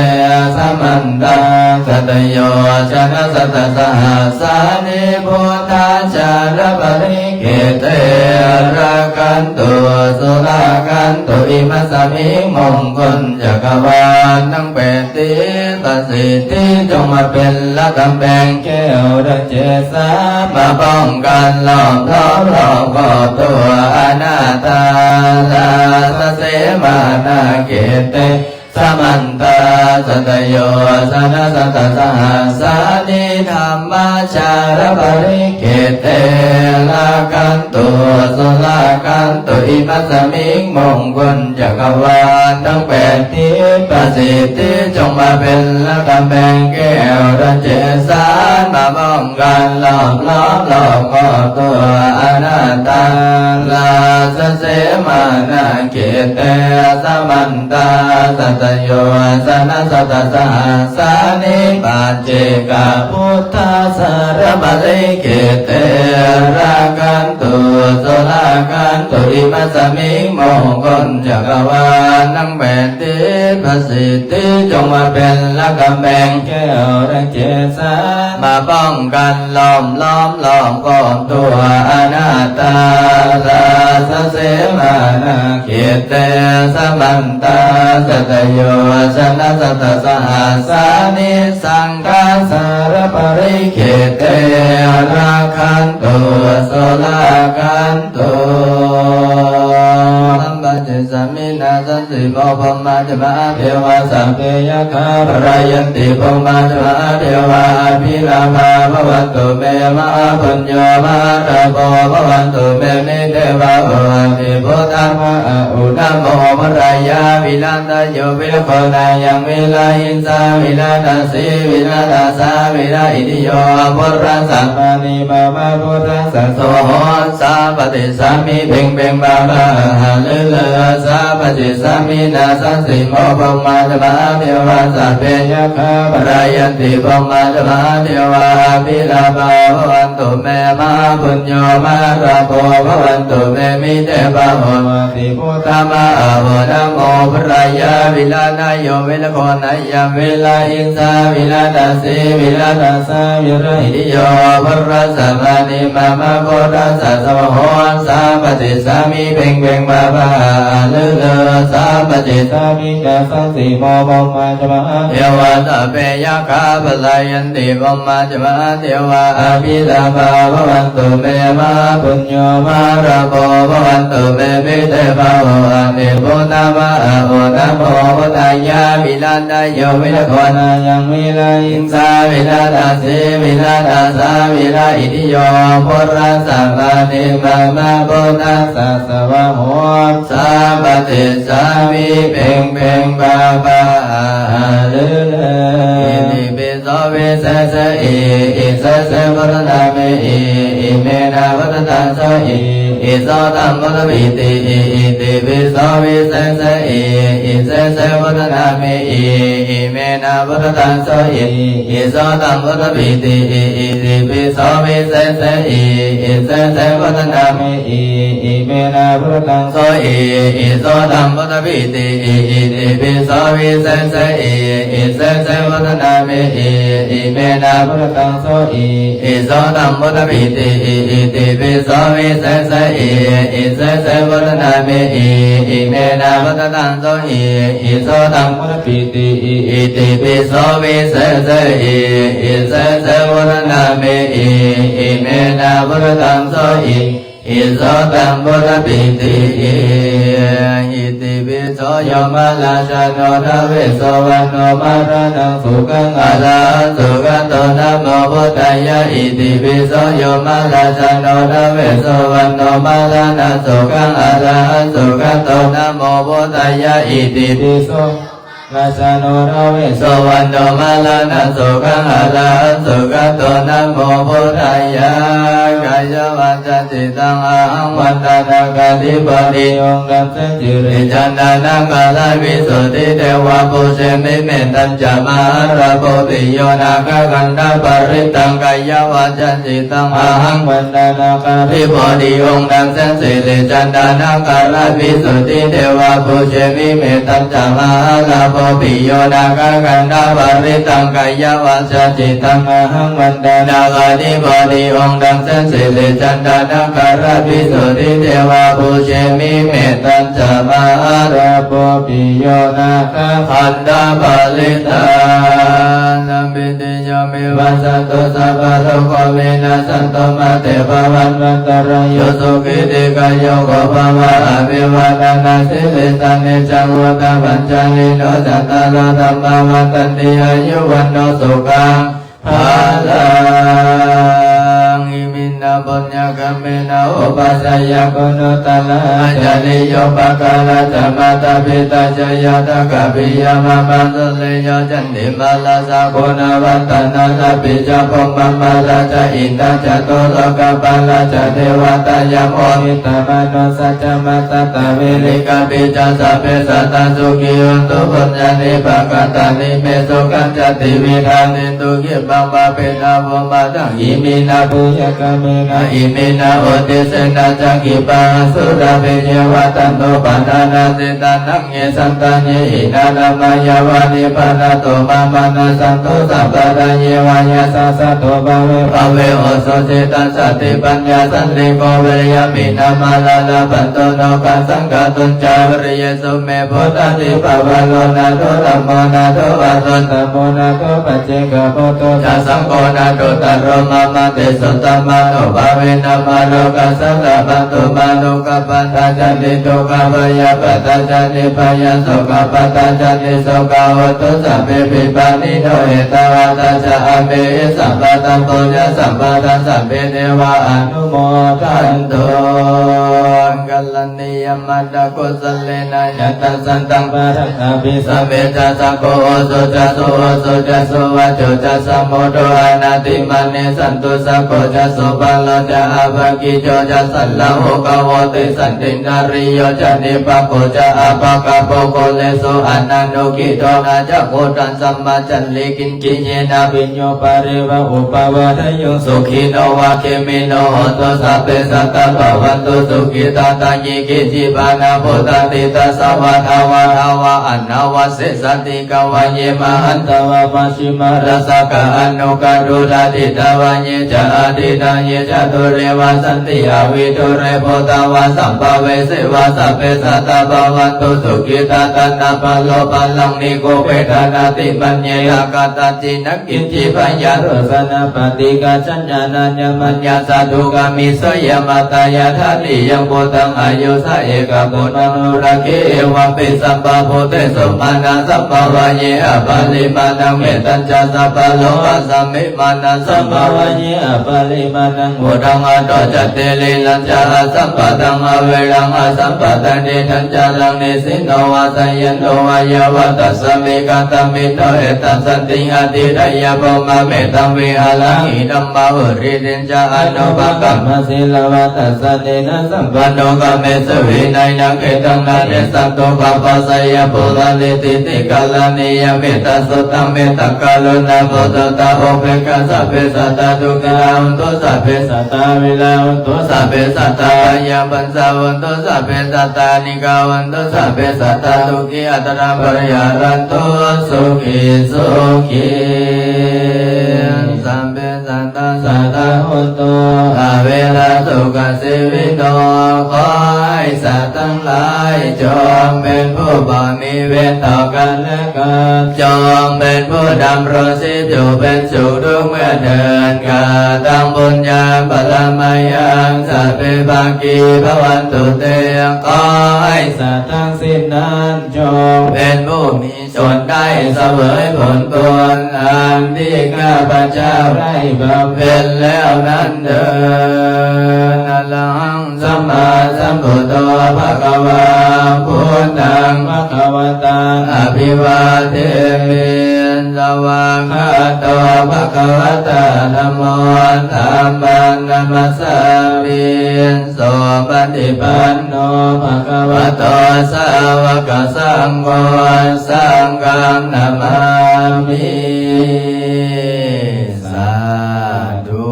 สมันตาสัตโยชนะสัตสหัสสานิพุทธาจารปริเกเตรักันตุสุรากันตุอิมัสสมิงมงคลจักรวาลทั้งเป็นทิประสิทธิจงมาเป็นละกำแพงแก้วดังเจสามาป้องกันล้อมล้อมรอบก่อตัวอนาตาลาสเสมานาเกเตสมันตาสัตโยสนะสัตสหัสสานิธรรมชารปริเกเตลา กันตุโสลากันตุอิมัสสมิงมงคลจักรวาลทั้งแปดทิศประสิทธิจงมาเป็นละกำแพงแก้วระเจสานมาป้องกันล้อมล้อมรอบขอบตัวอนัตตาลาสเสมานาเกเตสมันตาสัตโยสนะสัตสหสานิปัจเจกพุทธาสารบาลิเกเตรากันตุโสลากันตุอิมัสสมิงมงคลจักรวาลทั้งแปดทิศประสิทธิจงมาเป็นละกำแพงแก้วระเจสานมาป้องกันล้อมล้อมล้อมกอมตัวอนัตตาลาสเสมานาเกเตสมันตาสัตโยชนะสัตสหสานิสังฆาสารปริเขเตราคันตุโสลากันตุสัมปเจสมินาสันติโมภมาจมาเทวาสัพเพยคาปรายันติภมาจมาเทวาภิลาภาภวันตุเมมะปุญโยมะระโพภวันตุเมมิเทวะโอภิพุทธะมะอุณโมมรายาวิลันตโยวิลโคนายังวิลาหินสาวิลาตัสสีวิลาตัสสาวิลาอิติโยปุรัสสะปานิมามาปุรัสสะโสโหสาปฏิสามิเพ่งเพ่งบาบาหะเลเลสาปฏิสามินาสันสิโมภมาจมาเทวาสัพเพยคาปรายันติภมาจมาเทวาภิลาภาภวันตุเมมะปุญโยมะระโพภวันตุเมมิเทวะโหติพุทธะมะโหนะโมพรายาวิลานายโยวิลโคนายังวิลาหินสาวิลาตัสสีวิลาตัสสาวิลาหิติโยภรัสสะมานิมามาโพรัสสะสมโหสาปฏิสามิเพ่งเพ่งบาบาเลเลสาปฏิสามินาสันติโมภมาจมาเทวาสัพเพยคาปลายันติภมาจมาเทวาอภิลาภาภวันตุเมมะปุญโยมะระโพภวันตุเมมิเทวะโหติพุทธะมะโหนะโมพุทธายาวิลันตโยวิลโคนายังวิลาหินสาวิลาตัสสีวิลาตัสสาวิลาอิติโยปุรัสสะปานิมามาพุทธัสสะสวะโหสาปฏิสามิเพ่งเพ่งบาบาเลเลอิติปิโสวิเศษอิเสสพุทธะเมอิเมนะพุทธัสสะอิโสตัมพุทธวิติอิติปิโสวิเศษอิเสสพุทธะเมอิเมนะพุทธัสสะอิโสตัมพุทธวิติอิติปิโสวิเศษอิเสสพุทธะเมอิเมนะพุทธัสสะอิโสตัมพุทธวิติอิติปิโสวิเศษอิเสสพุทธะเมอิเมนะพุทธัสสะอิโสตัมพุทธวิติอิติปิโสวิเศษอิเสสพุทธะเมอิเมนะพุทธัสสะอิโสตัมพุทธวิติอิติปิโสวิเศษอิเสสพุทธะเมอิเมนะพุทธัสสะอิโสตัมพุทธปิติอิติปิโสโยมะลาชาโนทเวโสวันโนมารนังสุขังอาลาสุขันโตนะโมพุทธายะอิติปิโสโยมะลาชาโนทเวโสวันโนมารนังสุขังอาลาสุขันโตนะโมพุทธายะอิติปิโสนาสโนนาเวสวันโนมาลานาสุขังอาลาสุขันโตนะโมพุทธายะกายวัจจิตังอาหังวันตานาคาธิปติองค์ดำเสจิริจันดานังกาลาวิสุทธิเทวะปุเชมิเมตัญจมาระโพติโยนาคกันดาปริตังกายวัจจิตังอาหังวันตานาคาธิปติองค์ดำเสจิริจันดานังกาลาวิสุทธิเทวะปุเชมิเมตัญจมาระโพปิโยนาคกันดาปริตังกายวัจจิตังอาหังวันตานาคาธิปติองค์ดำเสจิริจันดานังกาลาวิสุทธิเทวะปุเชมิเมตัญจมาระโพปิโยนาคกันดาปริตังสัมปิติโยมิวัสสตุสัพพะโลกวินาศโตมาเตภวันวันตรายโยสุขิติกายโยโกภวะอภิวาทนาสิริสันนิจังวุฒปัญจลิโนจัตตารธรรมวัฏันติอายุวันโนสุขังภาลังอิมินา ปุญญกรรมินาอุปัสสยกุณุตละจาริโยปะกาลธรรมตาปิตาจยตกะปิยมะปัสสเลโยจันติมาลาสะโกนาวัตนาลาปิจพมมะลาจอินทจตุโลกปาลาจเทวตายโมหิตมโนสัจมัตตะเวริกาปิจสัพเพสัตตสุขิโยตุปุญญานิภกตานิเมสุขันจติวิธานิตุกิปังปะเปตาภมะตังอิมินาปุญญกเมนะอิมินาโอติเสนาจักขิปังสุราเปเยวตันโตปะนานาสิตานังเยสันตาเยอินานามายาวานิปานาโตมามานาสันโตสัพพะทาเยวายาสัสสะโตภเวโอโสเจตัสสติปัญญาสันติโกเวรยมินามาลาลาปันโตโนกัสสังฆตุจาวิริยสุเมโพธาติภาวะโลนาโตธัมโมนาโตวะโตธัมโมนาโตปัจเจกโพโตจัสสังโฆนาโตตัรโรมามาเตสุตตมะโนภาเวนะมาโลกัสสะตะปันโตมาโลกปันตาจันติโตกะวายาปัตตาจันติพยาโสกปัตตาจันติโสกะโหตุสัพเพปิปานิโนเอตวะตาจะอเมสัมปะตัมปุญญสัมปะตังสัพเพเทวะอนุโมทันตุกัลนิยมัตตะกุสเลนะยัตตสันตังปะทังอภิสัมเวจัสสะโกโอโสจัสโสโอโสจัสโสวะโจจัสสะโมโตอานาติมานิสันตุสัพโกจัสโสปะโลจะอาภกิโจจัสสัลละโหกโวติสันตินาริโยจะนิปะโกจะอาภกะโปโกเลโสอนันโนกิโตนาจะโคตันสัมมาจันลิกินจิเยนะปิญโยปะเรวะอุปาวะทโยสุขิโนวะเคมิโนโหตุสัพเพสัตตะภวันตุสุขิตาตายิกิจิปานาโพธาติตัสสะวะทาวะทาวะอันนาวะเสสันติกวะเยมหันตวะปัสสิมารัสสะกะอนุกะดุลาติตวะเยจะอดิตาเยจะตุเรวะสันติอวิตุเรโพธาวะสัมภเวเสวะสัพเพสัตตะภวันตุสุขิตาตันนาปะโลปะลังนิโกเปทานาติปัญญยากาตจินักกินจิปัญญาโรสนาปฏิกาชัญญานัญญมัญญาสัตุกามิโสยมัตตายาทานิยังโพตังอายุสะเอกปุณโนรักเขเอวังปิสัมปะโพเตสุมานาสัมภวะเยอปาลิมานังเมตัญจสัพพะโลหะสัมมิมานังสัมภวะเยอปาลิมานังโหตังอโตจัตเตลิลัญจาสัมปะตังอเวรังอสัมปะตันเดทัญจาลังเนสิโนวะสัยยโนวะยวะตัสสะเมกะตะมิโนเอตัสสันติอติระยะโพมะเมตังวิหาลังอิดัมมะหุริตินจาอนุปะกัมมะสิลวะตัสสะเนนะสัมปันโนกะเมสวินัยนังเกตังนาเนสัตโตปะปัสสยะโพลาลิติติกาลานิยเมตตาสุตตังเมตตากาลุณาโพตตาโอเปกะสัพเพสัตตาทุกขาอุนตุสัพเพสัตตาวิลาอุนตุสัพเพสัตตายาปัญสาอุนตุสัพเพสัตตานิกาอุนตุสัพเพสัตตาทุกิอัตระปริยารันตุสุขิสุขิสัมเพสัตตาสัตตาหุนตุอาเวลาสุขสิวิโนขอให้สัตว์ทั้งหลายจงเป็นผู้บ่มีเวรต่อกันและกันจงเป็นผู้ดำรงชีพอยู่เป็นสุขทุกเมื่อเดินกาตังบุญญาปรมายังสัพเพภาคีภวันตุเตขอให้สัตว์ทั้งสิ้นนั้นจงเป็นผู้มีส่วนได้เสวยผลบุญอันที่ข้าพเจ้าได้บำเพ็ญแล้วนั้นเดินอรหังสัมมาสัมพุทโธภะคะวะพุทธังภะคะวะตังอภิวาเทมิสวากขาโตภะคะวะตาธัมโมธัมมังนัมสสามิโสปฏิปันโนภะคะวะโตสาวกสังโฆสังฆังนามามิสาธุ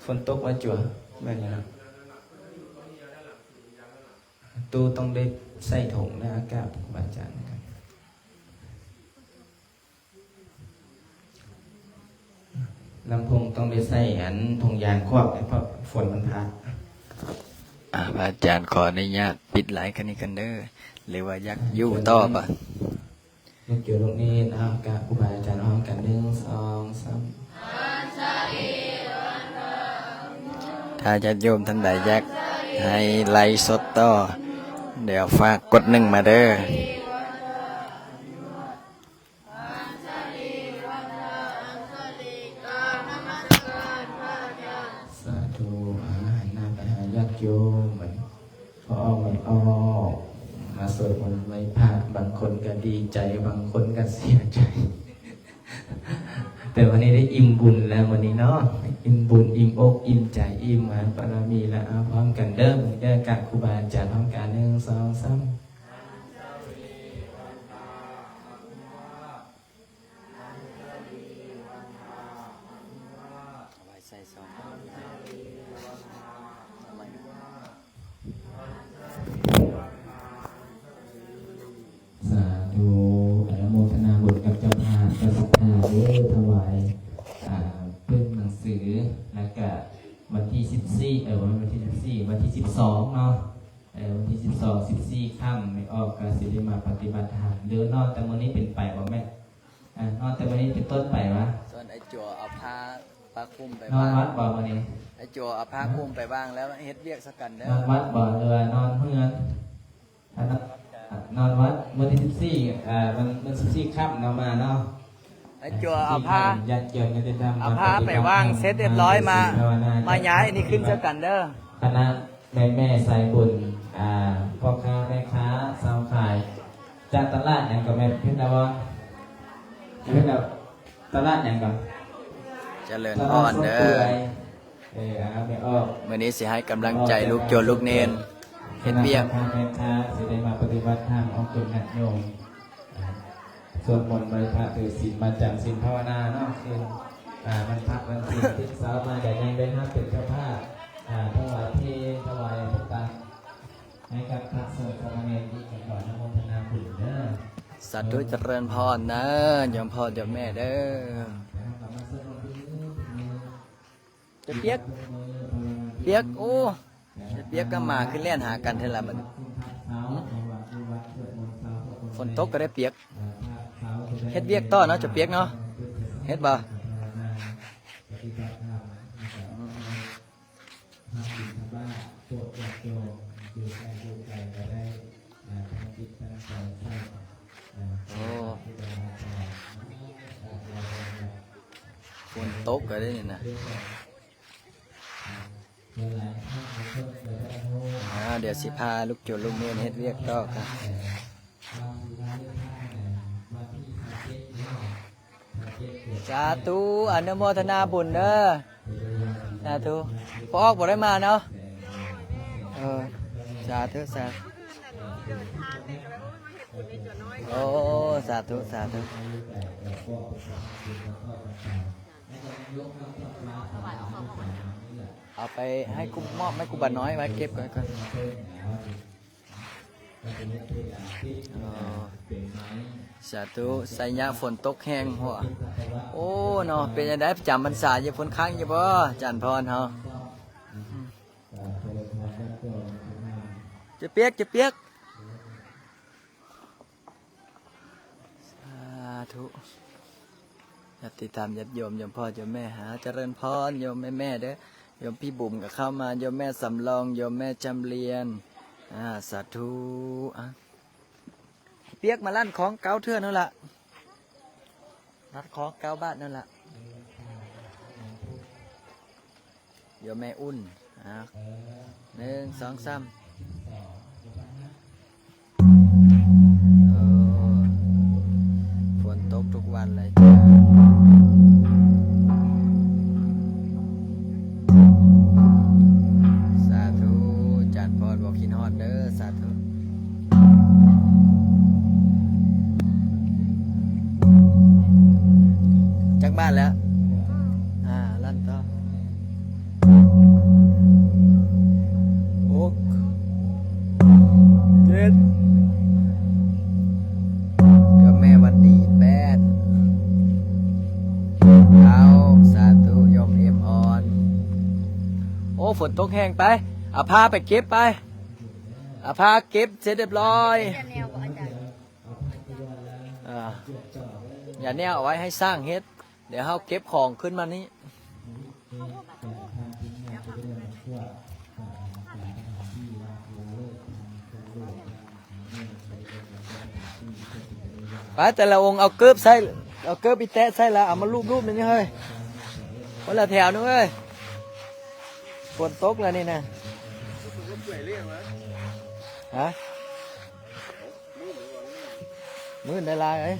ฝนตกมาจั่วแบบนี้นะตู้ต้องได้ใส่ถุงนะอากาศครูบาอาจารย์นะครับลำโพงต้องได้ใส่อันถุงยางครอบเพราะฝนมันพัดพระอาจารย์ขออนุญาตปิดไลฟ์กันนี้กันเด้อหรือว่ายักยู่ต่อปะนึกอยู่ตรงนี้นะกับครูบาอาจารย์ห้องกัน1 2 3 ถ้าญาติโยมท่านใดอยากให้ไลฟ์สดต่อเดี๋ยวฝากกด1มาเด้อ สาธุนำไปหาญาติโยมเหมือนพอออกไม่ออกมาสวดมนต์ไหว้พระบางคนก็ดีใจบางคนก็เสียใจ แต่วันนี้ได้อิ่มบุญแล้ววันนี้เนาะอิ่มบุญอิ่มอกอิ่มใจอิ่มมาบารมีแล้วเอาพร้อมกันเด้อเด้อกับครูบาอาจารย์พร้อมกัน1 2 3 สาธุอนุโมทนาบุญกับเจ้าภาพเจ้าศรัทธาเด้อถวายเพิ่มหนังสือแล้วก็วันที่วันที่12เนาะวันที่12 14ค่ำไม่ออกก็สิได้มาปฏิบัติธรรมเด้อนอนแต่มื้อนี้เป็นไปบ่แม่นอนแต่มื้อนี้เป็นต้นไปวะ ส่วนไอ้จั่วเอาผ้าปลาคลุมไป นอน บ้าง วัดบ่มื้อนี้ ไอ้จั่วเอาผ้าคลุมไปบ้างแล้วเฮ็ดเวียกสักกันเด้ น อ อนวัดบ่หรือว่านอนเฮือนนอนวัดวันที่มัน14ค่ำเนาะมาเนาะ ไอ้จั่วเอาผ้า ยัดเยียดกันได้ทำ เอาผ้าไปว่างเสร็จเรียบร้อยมาย้ายอันนี้ขึ้นสักกันเด้อ คณะแม่ใส่บุญพ่อค้าแม่ค้าสาวขายจากตลาดอย่างกับแม่พิณาวะพิณาตลาดอย่างกับ เจริญพรเด้อ ไม่ออก มื้อนี้สิให้กำลังใจลูกโจรลูกเนนเฮ็ดเวียก คณะแม่ค้าสิได้มาปฏิบัติธรรมออกตุนหัดโยมสวดมนต์ไหว้พระถือศีลมาจำศีลภาวนาเนาะคืนมันพักวันศีลที่สาวมาแต่ยังได้ห้าเป็นเจ้าภาพถวายเพลงถวายพระตาให้กับพระสงฆ์สามเณรที่จังหวัดนครพนมบุญเด้อ สาธุเจริญพรนะโยมพ่อโยมแม่เด้อจะเปียกโอ้จะเปียกก็มาขึ้นเล่นหากันเท่าไหร่มันฝนตกก็ได้เปียกเฮ็ดเวียกต่อเนาะจะเปียกเนาะเฮ็ดบ่โอ้ฝนตกก็ได้นี่นะเดี๋ยวสิพาลูกโจรลูกเนนเฮ็ดเวียกต่อครับสาธุอนุโมทนาบุญเด้อสาธุพอออกบ่ได้มาเนาะสาธุสาธุโอ้สาธุสาธุเอาไปให้กุมอบให้กุบันน้อยไว้เก็บก่อนสาธุใส่ยาฝนตกแห้งหัวโอ้เนาะเป็นยังไงจำพรรษาอยู่ฝนค้างอยู่บ่จันพรเฮาจะเปียกสาธุญาติธรรมญาติโยมโยมพ่อโยมแม่หาเจริญพรโยมแม่เด้อโยมพี่บุ๋มก็เข้ามาโยมแม่สำรองโยมแม่จำเรียนสาธุเปียกมาลั่นของเก้าเทื่อนั่นละรัดของเก้าบาทนั่นละโยมแม่อุ่น1 2 3ฝนตกทุกวันเลยจ้าสาธุจันพรบอกขินฮอดเด้อสาธุจากบ้านแล้วลั่นต่อ6 7ก็แม่วันดี8 9สาธุโยมเอ็มออนโอ้ฝนตกแห้งไปเอาผ้าไปเก็บไปเอาผ้าเก็บเสร็จเรียบร้อยอย่าแนวเอาไว้ให้สร้างเฮ็ดเดี๋ยวเขาเก็บของขึ้นมานี้ ไปแต่ละองค์เอาเกิบใส่เอาเกิบอีแตะใส่ละเอามารูปๆนี่เฮ้ยคนละแถวนึงเอ้ยฝนตกแล้วนี่นะฮะมื้อได้ลายเอ้ย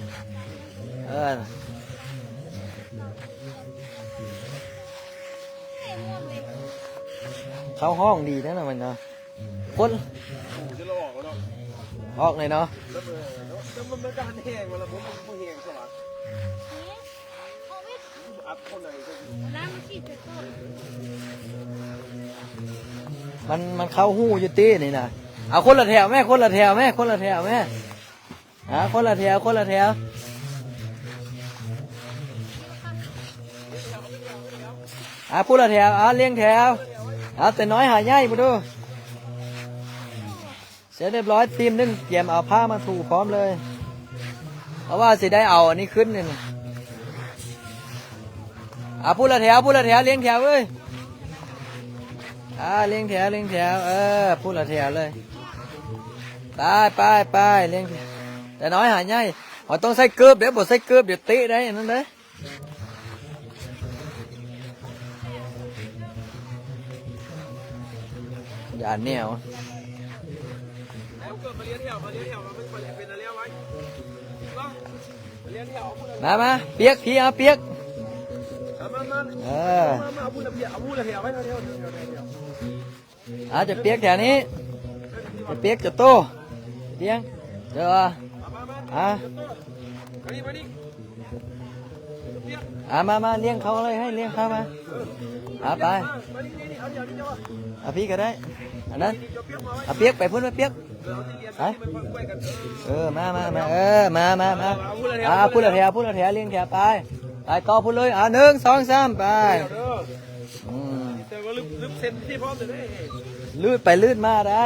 เข้าห้องดีนะมันเนาะคนออกเลยเนาะแล้วมันไม่การแห้งมันละผมไม่แห้งใช่ไหมอัดคนไหนมันเข้าหูอยู่ตีนี่นะเอาคนละแถวแม่คนละแถวแม่คนละแถวแม่คนละแถวคนละแถวพูดละแถวเลี้ยงแถวแต่น้อยหายใหญ่มาดูเสร็จเรียบร้อยทีมนึงเตรียมเอาผ้ามาถูพร้อมเลยเพราะว่าสิได้เอาอันนี้ขึ้นนี่พูดละแถวเลี้ยงแถวเอ้ยเลี้ยงแถวพูดละแถวเลยไปเลี้ยงแต่น้อยหายใหญ่ต้องใส่เกือบเดี๋ยวบ่ใส่เกือบเดี๋ยวตีได้นั่นเลยอย่าเหนียวมาเปียกพี่เปียกจะเปียกแถวนี้จะเปียกจะโตเปียกเจอมาเลี้ยงเขาเลยให้เลี้ยงเขามาไปพี่ก็ได้อันนั้นเปียกไปพุ่นไปเปียกมาพูดละแถวเลี้ยงแถวไปต่อพูดเลย1 2 3ไปลื่นไปลื่นมาได้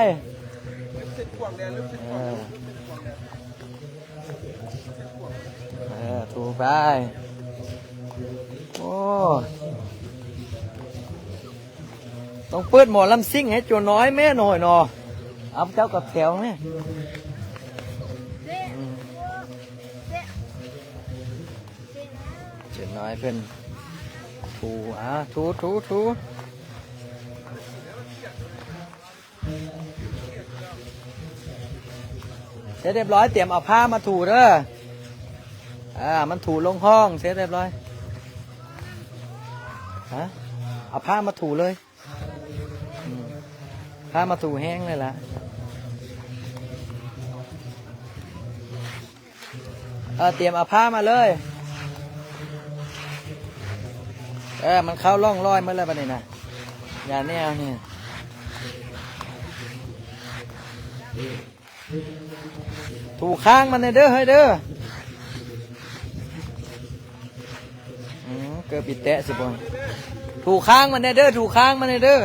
ถูกไปโอ้ต้องเปิดหมอลำซิ่งให้ตัวน้อยแม่หน่อยเอาเจ้ากับแถวนี่เจ็ดน้อยเพื่อนถูเสร็จเรียบร้อยเตรียมเอาผ้ามาถูเด้อมันถูลงห้องเสร็จเรียบร้อยเอาผ้ามาถูเลยผ้ามาถูแห้งเลยล่ะเตรียมเอาผ้ามาเลยมันเข้าร่องรอยมาแล้วปะนี่นะอย่าแนวนี่ถูข้างมันเลยเด้อเฮ้ยเด้อเกือบปิดแตะสิบวันถูข้างมันเลยเด้อถูข้างมันเลยเด้อ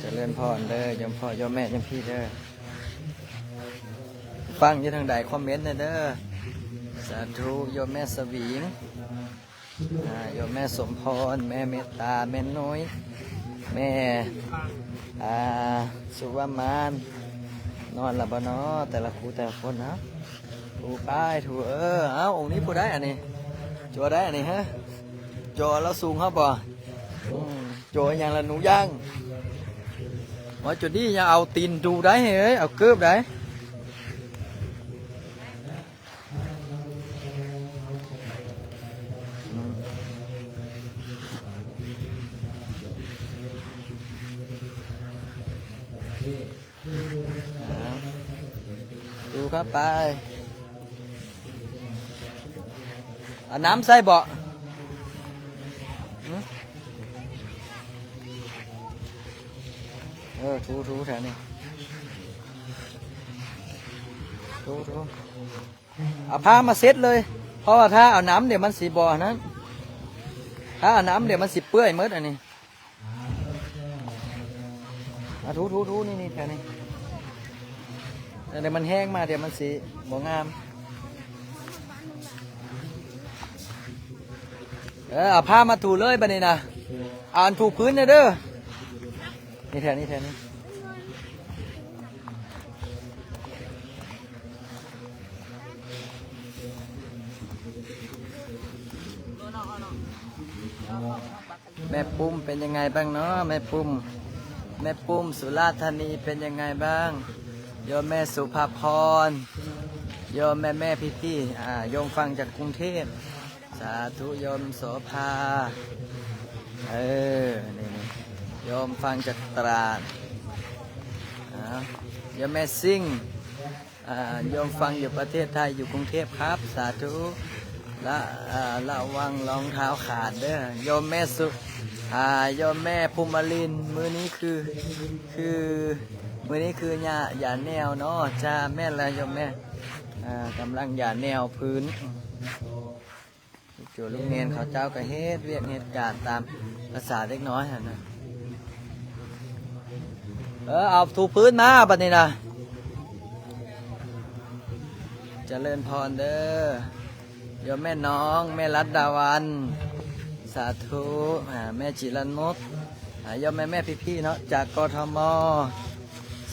จะเลื่อนพ่อเด้อยมพ่อยมแม่ยมพี่เด้อฟังอยู่ทางใดคอมเมนต์เด้อสาธุโยมแม่สวิงโยมแม่สมพรแม่เมตตาแม่น้อยแม่สุวามานนอนหลับบ่เนาะแต่ละครูแต่ละคนนะถูป้ายถูองค์นี้พูดได้อันนี้จัวได้อันนี้ฮะจัวแล้วสูงครับบ่จัวอย่างละหนูย่างว่าจุดนี้อย่าเอาตีนดูได้เฮ้ยเอาเกือบได้ดูครับไปน้ำใส่บ่ถูแถวนี้ถูเอาผ้ามาเซ็ตเลยเพราะว่าถ้าเอาน้ำเดี๋ยวมันสีบ่อนั้นถ้าเอาน้ำเดี๋ยวมันสีเปื่อยมืดอันนี้ถูนี่แถวนี้เดี๋ยวมันแห้งมาเดี๋ยวมันสีบ่งาม เอาผ้ามาถูเลยบัดนี้นะเอาอันถูพื้นนะเด้อนี่แทนนี่แทนนี่แม่ปุ้มเป็นยังไงบ้างเนาะแม่ปุ้มสุราษฎร์ธานีเป็นยังไงบ้างโยมแม่สุภาพรโยมแม่พี่โยมฟังจากกรุงเทพสาธุโยมโสภานี่โยมฟังจากตราดโยมแม่ซิ่งโยมฟังอยู่ประเทศไทยอยู่กรุงเทพครับสาธุและระวังรองเท้าขาดเด้อโยมแม่โยมแม่ภูมิลินมือนี้คือมือนี้คือหย่าแนวเนาะจ้าแม่ละโยมแม่กำลังหย่าแนวพื้นจู่ลูกเนียนเขาเจ้าก็เฮ็ดเรียกเหตุการณ์ตามภาษาเล็กน้อยนะเอาถูพื้นมาบัดนี้นะเจริญพรเด้อโยมแม่น้องแม่รัตดาวันสาธุแม่จิรันมุกโยมแม่พี่เนาะจากกทม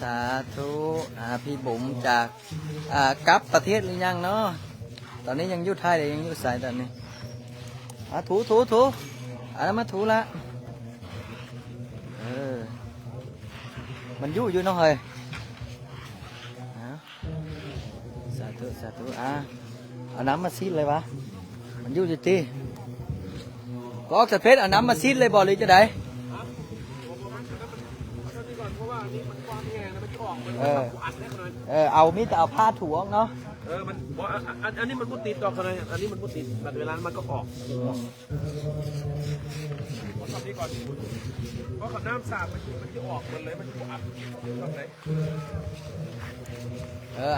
สาธุพี่บุ๋มจากกลับประเทศหรือยังเนาะตอนนี้ยังอยู่ไทยหรือยังอยู่สายตอนนี้ถูมาถูละมันอยู่เนาะเฮ้ยสาธุเอาน้ำมาซีดเลยวะมันอยู่จีก็จะเพชรเอาน้ำมาซีดเลยบ่หรือจะได้เอามิแต่เอาผ้าถูออกเนาะมันอันนี้มันมุดติดต่อกันเลยอันนี้มันมุดติดแต่เวลามันก็ออกทำนี้ก่อนเพราะขับน้ำสาดมันจะออกมันเลยมันจะอัดทำไหน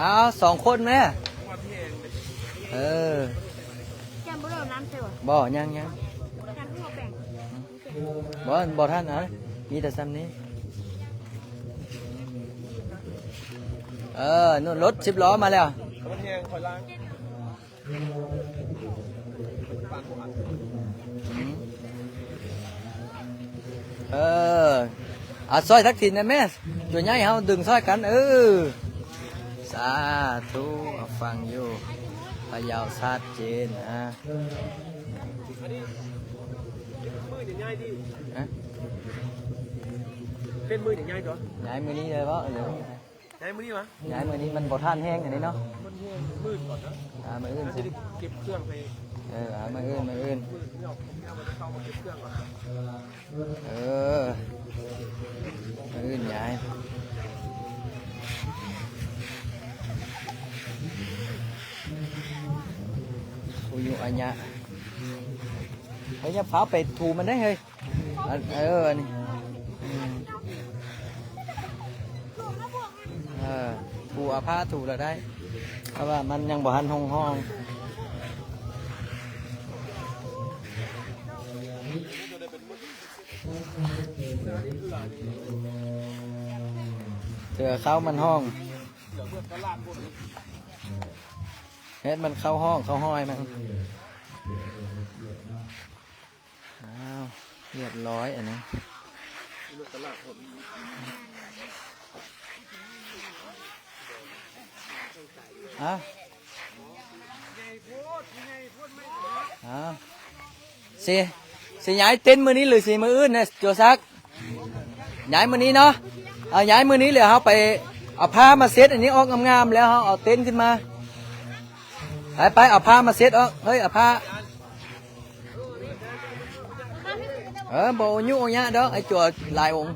เอา2 คนแม่จำบ่ได้น้ำเสียวบ่ยังจำที่เราแบ่งบ่ท่านมีแต่ซ้ำนี้นู่นรถ10 ล้อมาแล้วมันแห้งคอยล้างซอยทักษิณนะแม่จุดใหญ่เขาดึงซอยกันสาธุฟังอยู่พะเยาชัดเจนมือจะง่ายดิเป็นมือจะง่ายจ้ะย้ายมือนี้เลยเพราะย้ายมือนี้วะย้ายมือนี้มันบ่ท่านแห้งอย่างนี้เนาะมันแห้งมืดก่อนนะมืออื่นจะได้เก็บเครื่องไปมืออื่นเอามาเข้ามาเก็บเครื่องก่อนมืออื่นย้ายคุยอยู่อันยะเฮ้ยจะเผาไปถูมันได้เฮ้ยนี่ถูเอาผ้าถูเราได้เพราะว่ามันยังบ่หันห้องเถื่อเข้ามันห้องเฮ็ดมันเข้าห้องเข้าห้อยมันเรียบร้อยอันนี้สิย้ายเต็นท์มือนี้หรือสิมืออื่นเนี่ยโจซักย้ายมือนี้เนาะย้ายมือนี้เลยเขาไปเอาผ้ามาเซ็ตอันนี้ออกงามๆแล้วเขาเอาเต็นท์ขึ้นมาไปเอาผ้ามาเซ็ตออกเฮ้ยเอาผ้าโบยุโอเนี้ยเด้อไอ้จั่วลายองค์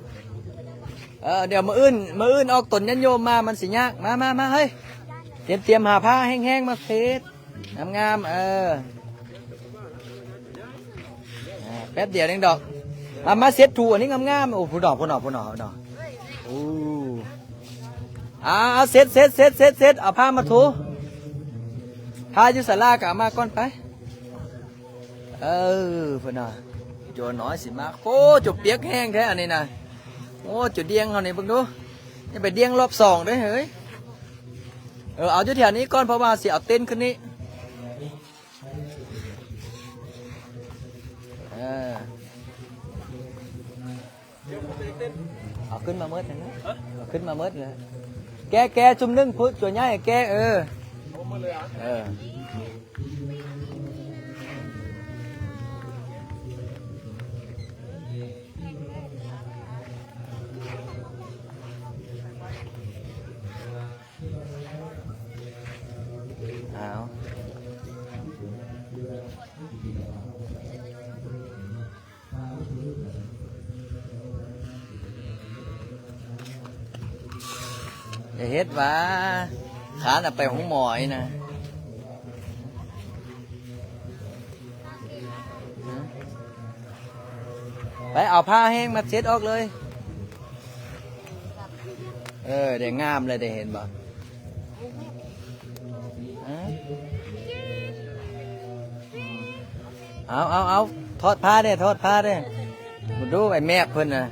เดี๋ยวมืออื่นออกตนยันโยมมามันสิยากมาเฮ้ยเตรียมหาผ้าแห้งๆมาเซ็ตงามแป๊บเดียวเองดอกมาเซ็ตถูอันนี้งามๆโอ้ผู้ดอกโอ้เซ็ตเอาผ้ามาถูผ้ายุสลากะมาก่อนไปพุ่นน่ะโจน้อยสิมาโอ้จุดเปียกแห้งแท้อันนี้นะโอ้จุดเดียงเขานี่เบิ่งดูนี่ไปเดียงรอบ2ด้วยเฮ้ยเอาจุดแถวนี้ก่อนเพราะว่าสิเอาเต้นขึ้นนี้ ล่น เอาขึ้นมาเมิดเลยนะเอาขึ้นมาเมิดเลยแกจุ่มนึ่งพุทธตัวใหญ่แกผมมาเลยอ่ะเอาอย่าเฮ็ดว่าขาน่ะไปห้องหมอยนะไปเอาผ้าแห้งมาเช็ดออกเลยเดี๋ยวงามเลยได้เห็นบ่เอาทอดผ้าได้มาดูไอ้แมบเพิ่นน่ะ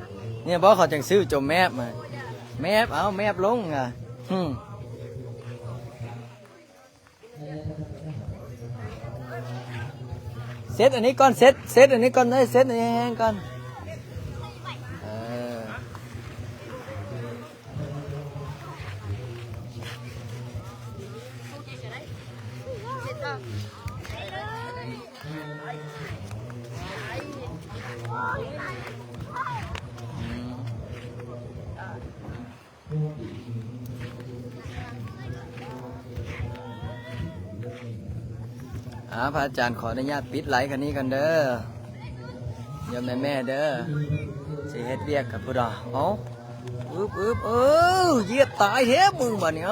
เนี่ยบอกเขาจังซื้อจมแมบมาแมบเอาแมบลงอ่ะเซตอันนี้ก่อนเซตอันนี้ก่อนเซตอันนี้แห้งก่อนพระอาจารย์ขออนุญาตปิดไลฟ์กันนี้กันเด้อโยมแม่เด้อสิเฮ็ดเวียกกับพุทธะเอาเหยียบตายเฮ้มึงบ่เนี่ย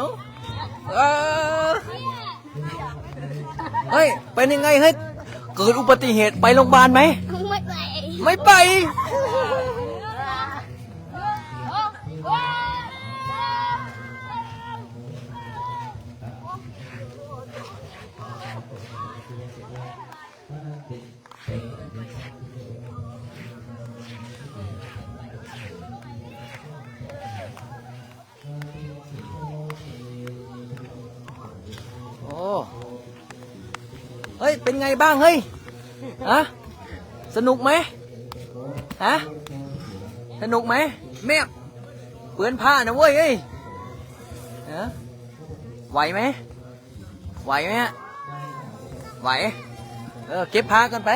เฮ้ยเป็นยังไงเฮ้ยเกิดอุบัติเหตุไปโรงพยาบาลไหมไม่ไปเฮ้ยเป็นไงบ้างเฮ้ยฮะสนุกไหมฮะสนุกไหมแม่เปื้อนผ้านะเว้ยเฮ้ยไหวไหมไหวไหมฮะไหวเก็บผ้ากันไป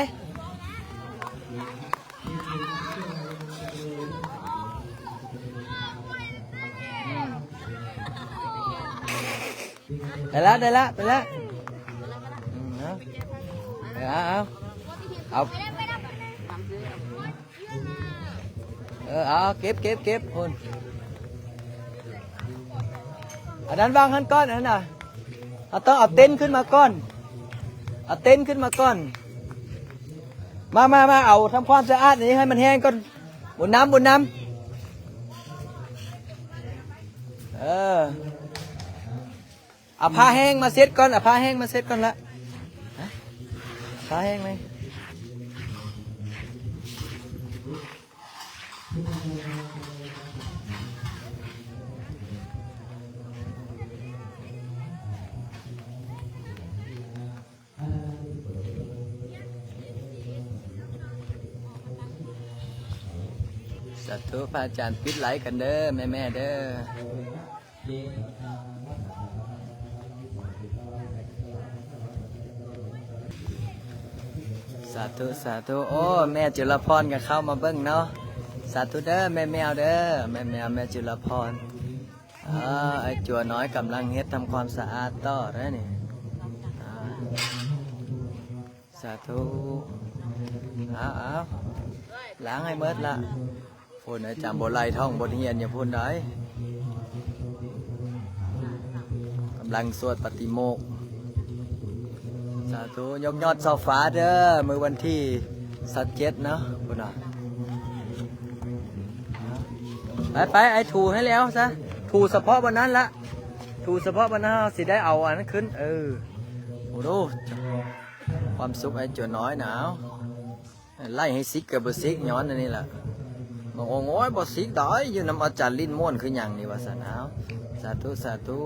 ได้แล้วไปแล้วเอาเก็บคุณอันนั้นวางหันก้อนอันนั้นน่ะต้องเอาเต็นท์ขึ้นมาก้อนมาเอาทำความสะอาดนี้ให้มันแห้งก่อนบนน้ำเอาผ้าแห้งมาเซ็ตก่อนละผ้าแห้งไหมสาธุพระอาจารย์ปิดไลฟ์กันเด้อแม่เด้อสาธุโอ้แม่จุลพรก็เข้ามาเบิ้งเนาะสาธุเด้อแม่แมวเด้อแม่จุลพรไอ้จัวน้อยกำลังเฮ็ดทำความสะอาดต่อแล้วนี่สาธุเอาล้างให้เมิดละพูดนะจำบทไล่ท่องบทเรียนอย่าพูดได้กำลังสวดปฏิโมกข์สาธุยกยอดเสาฟ้าเด้อมือวันที่27เนาะพูดนะไปไอ้ถูให้แล้วซะถูเฉพาะวันนั้นละถูเฉพาะวันนั้นสิได้เอาอันนั้นขึ้นโอ้โหความสุขไอ้จัวน้อยหนาวไล่ให้ซิกกับบซิกย้อนอันนี้แหละบอกโอ้ยบซิกได้อยู่นำอาจารย์ลิ้นม้วนคืออย่างนี้ว่าสนาวสาธุ